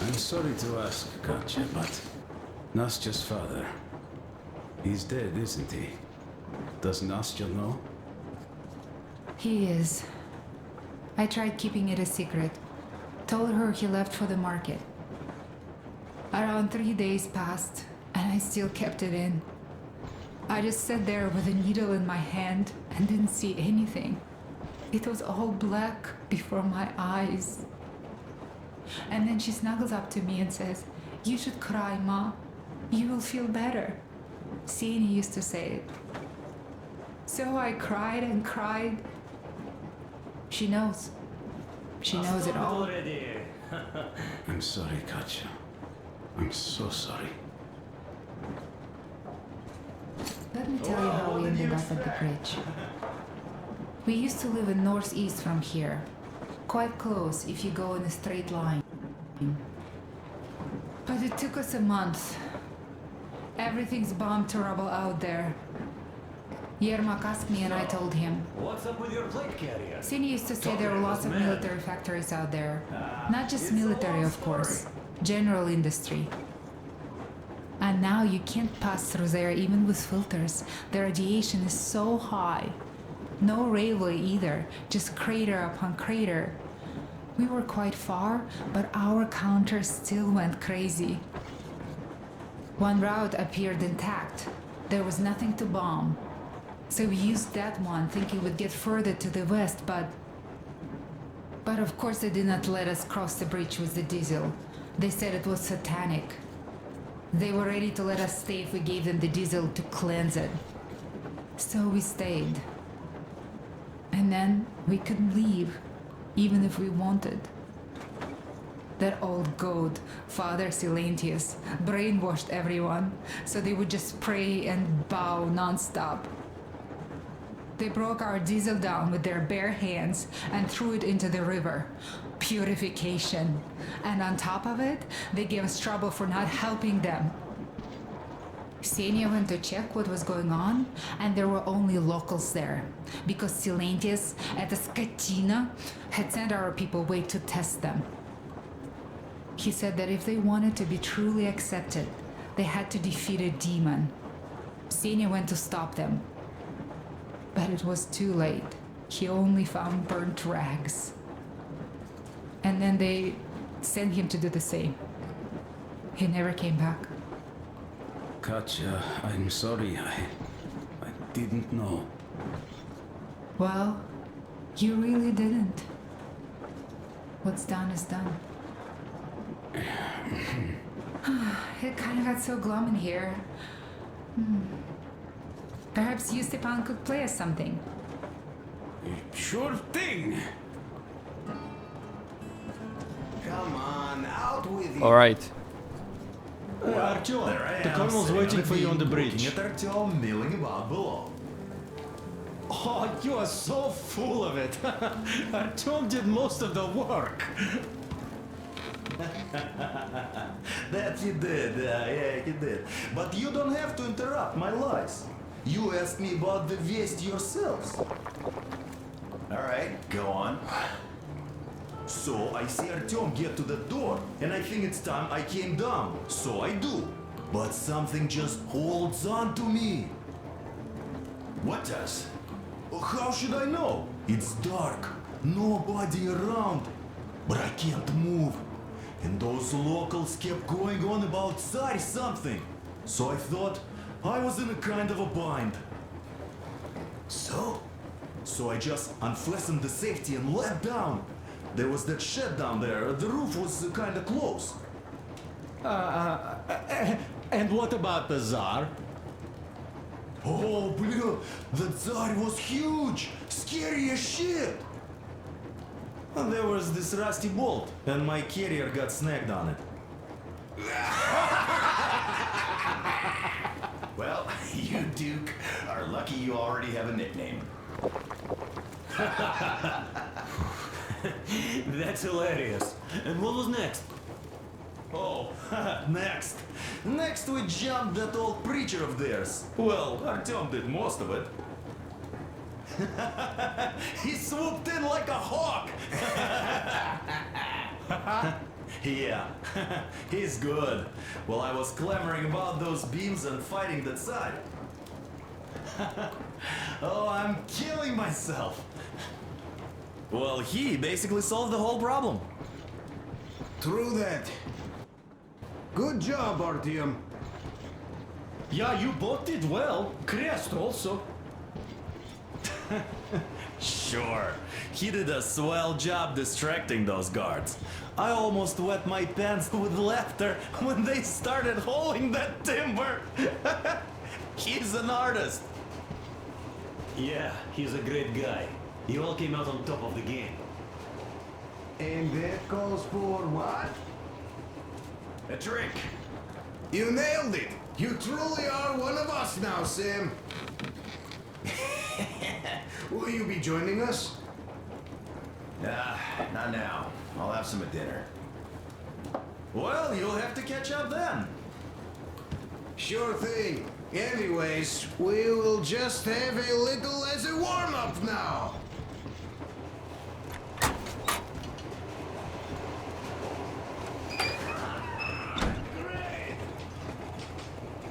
I'm sorry to ask, Katya, but Nastya's father, he's dead, isn't he? Does Nastya know? He is. I tried keeping it a secret. Told her he left for the market. Around 3 days passed, and I still kept it in. I just sat there with a needle in my hand and didn't see anything. It was all black before my eyes. And then she snuggles up to me and says, "You should cry, Ma. You will feel better." Sienna used to say it. So I cried and cried. She knows. She knows it all. I'm sorry, Katya. I'm so sorry. Let me tell you how we ended up at the bridge. We used to live in northeast from here. Quite close if you go in a straight line. But it took us a month. Everything's bombed to rubble out there. Yermak asked me and I told him. What's up with your plate carrier? Sini used to say there were lots of military factories out there. Not just military, of course. General industry. And now you can't pass through there even with filters. The radiation is so high. No railway either, just crater upon crater. We were quite far, but our counter still went crazy. One route appeared intact. There was nothing to bomb. So we used that one, thinking we'd get further to the west, but of course they did not let us cross the bridge with the diesel. They said it was satanic. They were ready to let us stay if we gave them the diesel to cleanse it. So we stayed. And then we couldn't leave, even if we wanted. That old goat, Father Silentius, brainwashed everyone, so they would just pray and bow non-stop. They broke our diesel down with their bare hands and threw it into the river. Purification. And on top of it, they gave us trouble for not helping them. Ksenia went to check what was going on, and there were only locals there, because Silentius at the Skatina had sent our people away to test them. He said that if they wanted to be truly accepted, they had to defeat a demon. Ksenia went to stop them. But it was too late. He only found burnt rags. And then they sent him to do the same. He never came back. Katya, I'm sorry. I didn't know. Well, you really didn't. What's done is done. It kind of got so glum in here. Perhaps you, Stepan, could play us something. Sure thing. Come on, out with you. All right. Artyom, There I the am, colonel's sitting waiting the for you on the beam, bridge. looking at Artyom milling about below. Oh, you are so full of it. Artyom did most of the work. That he did, yeah, he did. But you don't have to interrupt my lies. You asked me about the Vest yourselves. Alright, go on. So I see Artyom get to the door, and I think it's time I came down. So I do. But something just holds on to me. What does? How should I know? It's dark, nobody around. But I can't move. And those locals kept going on about Tsar something. So I thought I was in a kind of a bind. So I just unfastened the safety and let down. There was that shed down there. The roof was kind of close. And what about the Tsar? Oh, bleh, the Tsar was huge, scary as shit. And there was this rusty bolt, and my carrier got snagged on it. Well, you, Duke, are lucky you already have a nickname. That's hilarious. And what was next? Oh, next. Next we jumped that old preacher of theirs. Well, Artyom did most of it. He swooped in like a hawk! Yeah, he's good. While I was clamoring about those beams and fighting that side. Oh, I'm killing myself. Well, he basically solved the whole problem. True that. Good job, Artyom. Yeah, you both did well. Crest also. Sure, he did a swell job distracting those guards. I almost wet my pants with laughter when they started hauling that timber. He's an artist. Yeah, he's a great guy. You all came out on top of the game. And that calls for what? A drink. You nailed it! You truly are one of us now, Sam. Will you be joining us? Nah, not now. I'll have some at dinner. Well, you'll have to catch up then. Sure thing. Anyways, we will just have a little as a warm-up now.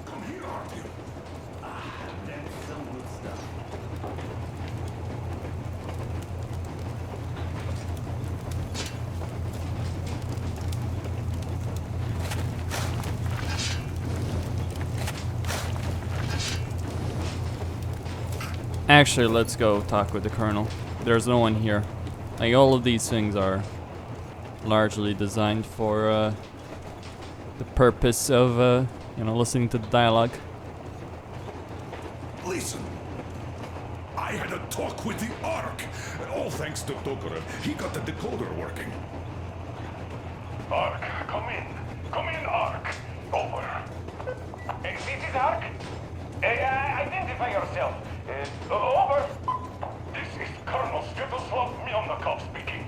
Come here, Artyom. That's some good stuff. Actually, let's go talk with the colonel. There's no one here. Like, all of these things are largely designed for the purpose of, you know, listening to the dialogue. Listen. I had a talk with the Ark. All thanks to Tokarev. He got the decoder working. Ark, come in. Come in, Ark. Over. This is Ark. Identify yourself. Over. This is Colonel Svetoslav Melnikov speaking.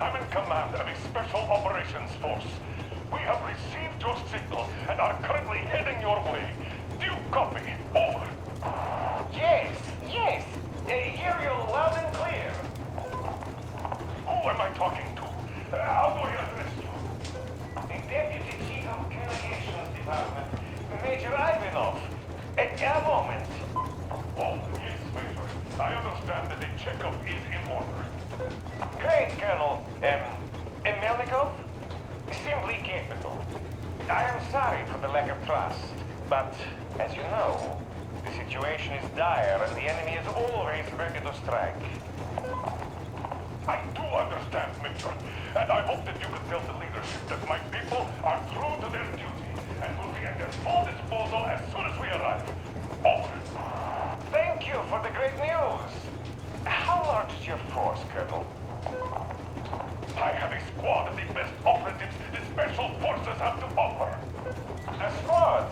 I'm in command of a special operations force. We have received your signal and are currently heading your way. Do you copy? Over. Yes, yes. Hear you loud and clear. Who am I talking to? How do I address you? The Deputy Chief of Communications Department, Major Ivanov. A moment. Oh, yes, Major. I understand that the checkup is in order. Great, Colonel. Melnikov? Simply capable. I am sorry for the lack of trust, but as you know, the situation is dire and the enemy is always ready to strike. I do understand, Major, and I hope that you can tell the leadership that my people are true to their duty and will be at their full disposal as soon as we arrive. Over. Thank you for the great news. How large is your force, Colonel? I have a squad of the best operatives the Special Forces have to offer. A squad?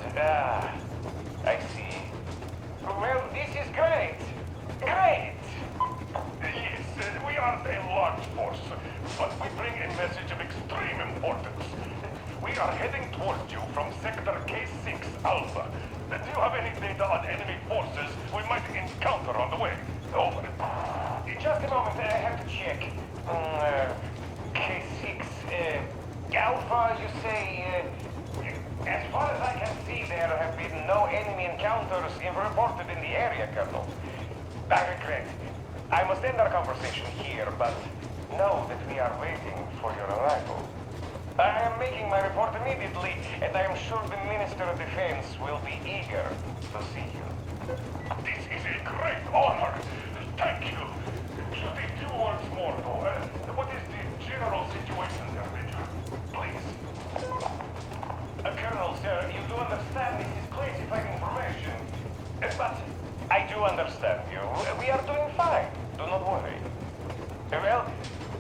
I see. Well, this is great. Great! Yes, we aren't a large force, but we bring a message of extreme importance. We are heading towards you from Sector K6 Alpha. Do you have any data on enemy forces we might encounter on the way? Over. Just a moment, I have to check. K6, Alpha, you say? As far as I can see, there have been no enemy encounters reported in the area, Colonel. I regret. I must end our conversation here, but know that we are waiting for your arrival. I am making my report immediately, and I am sure the Minister of Defense will be eager to see you. This is a great honor. Thank you. Just a few words more, though. What is the general situation there, Major? Please. Colonel, sir, you do understand this is classified information. But I do understand you. We are doing fine. Do not worry. Well,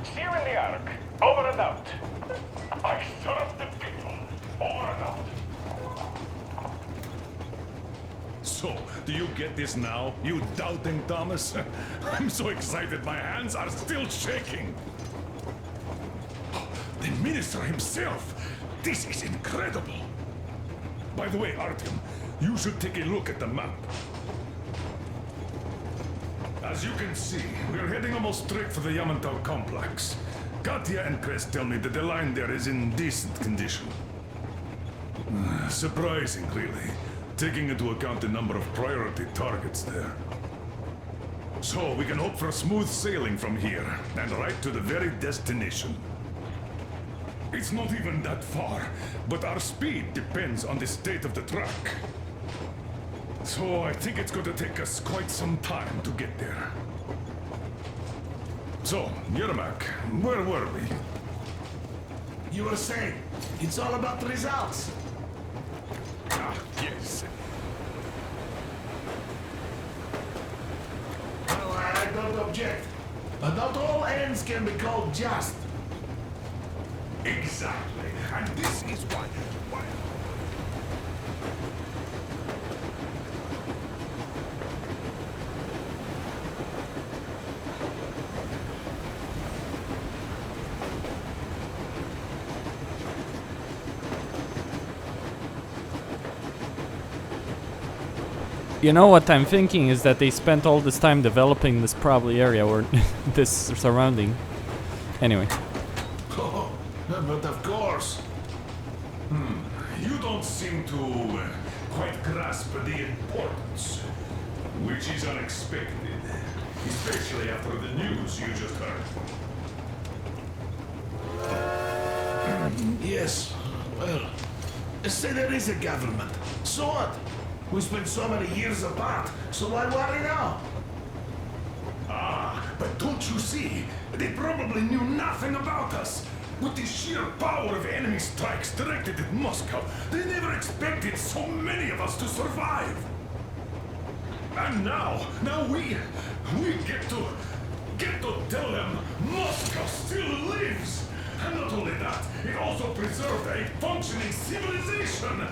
see you in the Ark. Over and out. I serve the people. Over and out. So, do you get this now, you doubting Thomas? I'm so excited my hands are still shaking. The minister himself! This is incredible! By the way, Artyom, you should take a look at the map. As you can see, we're heading almost straight for the Yamantau complex. Katya and Crest tell me that the line there is in decent condition. Surprising, really, taking into account the number of priority targets there. So we can hope for smooth sailing from here, and right to the very destination. It's not even that far, but our speed depends on the state of the track. So I think it's going to take us quite some time to get there. So, Yermak, where were we? You were saying, it's all about the results. Ah, yes. Well, I don't object. But not all ends can be called just. Exactly. And this is why... You know what I'm thinking is that they spent all this time developing this probably area or this surrounding. Anyway. Oh, but of course. You don't seem to quite grasp the importance, which is unexpected, especially after the news you just heard. Yes, well, say there is a government. So what? We spent so many years apart, so why worry now? Ah, but don't you see? They probably knew nothing about us. With the sheer power of enemy strikes directed at Moscow, they never expected so many of us to survive. And now we get to tell them Moscow still lives. And not only that, it also preserved a functioning civilization.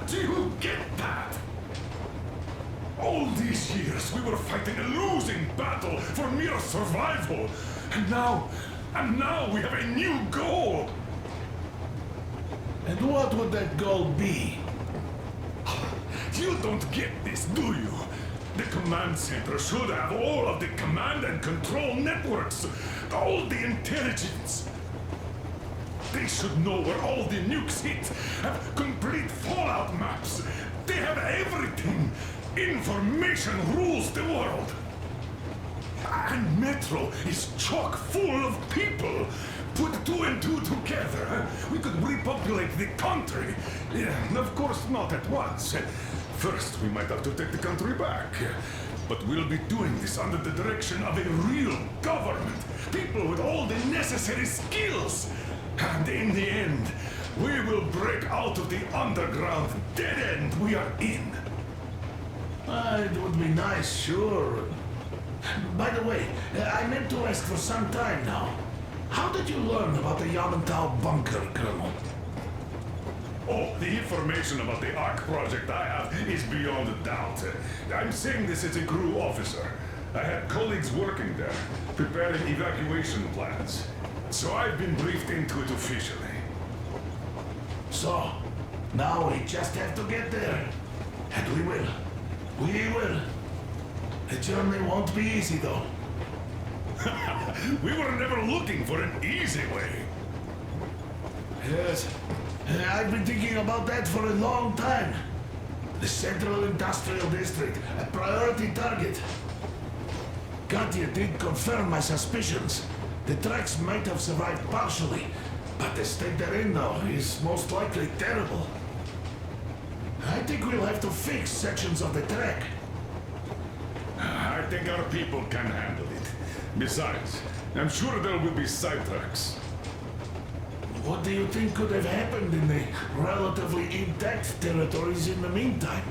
Do you get that? All these years we were fighting a losing battle for mere survival. And now we have a new goal. And what would that goal be? You don't get this, do you? The command center should have all of the command and control networks, all the intelligence. They should know where all the nukes hit, have complete fallout maps. They have everything. Information rules the world. And Metro is chock full of people. Put two and two together, we could repopulate the country. Yeah, of course, not at once. First, we might have to take the country back. But we'll be doing this under the direction of a real government. People with all the necessary skills. And in the end, we will break out of the underground dead end we are in. It would be nice, sure. By the way, I meant to ask for some time now. How did you learn about the Yamantau bunker, Colonel? Oh, the information about the ARC project I have is beyond a doubt. I'm saying this as a crew officer. I had colleagues working there, preparing evacuation plans. So I've been briefed into it officially. So, now we just have to get there. And we will. We will. The journey won't be easy, though. We were never looking for an easy way. Yes. I've been thinking about that for a long time. The Central Industrial District, a priority target. Katya did confirm my suspicions. The tracks might have survived partially, but the state they're in now is most likely terrible. I think we'll have to fix sections of the track. I think our people can handle it. Besides, I'm sure there will be sidetracks. What do you think could have happened in the relatively intact territories in the meantime?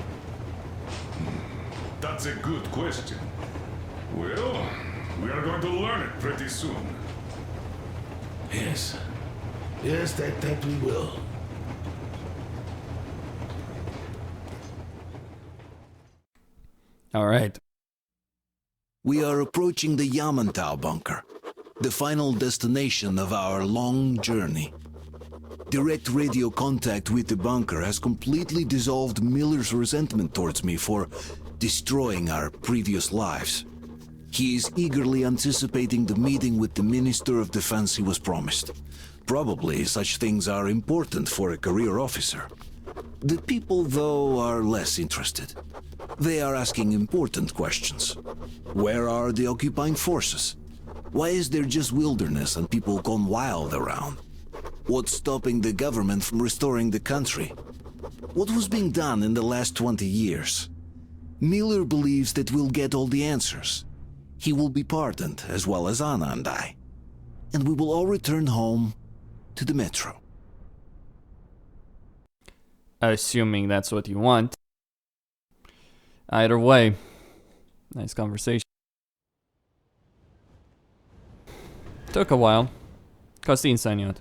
That's a good question. Well, we are going to learn it pretty soon. Yes. Yes, that we will. All right. We are approaching the Yamantau bunker, the final destination of our long journey. Direct radio contact with the bunker has completely dissolved Miller's resentment towards me for destroying our previous lives. He is eagerly anticipating the meeting with the Minister of Defense he was promised. Probably such things are important for a career officer. The people, though, are less interested. They are asking important questions. Where are the occupying forces? Why is there just wilderness and people gone wild around? What's stopping the government from restoring the country? What was being done in the last 20 years? Miller believes that we'll get all the answers. He will be pardoned, as well as Anna and I. And we will all return home to the metro. Assuming that's what you want. Either way, nice conversation. Took a while. Costin signing out.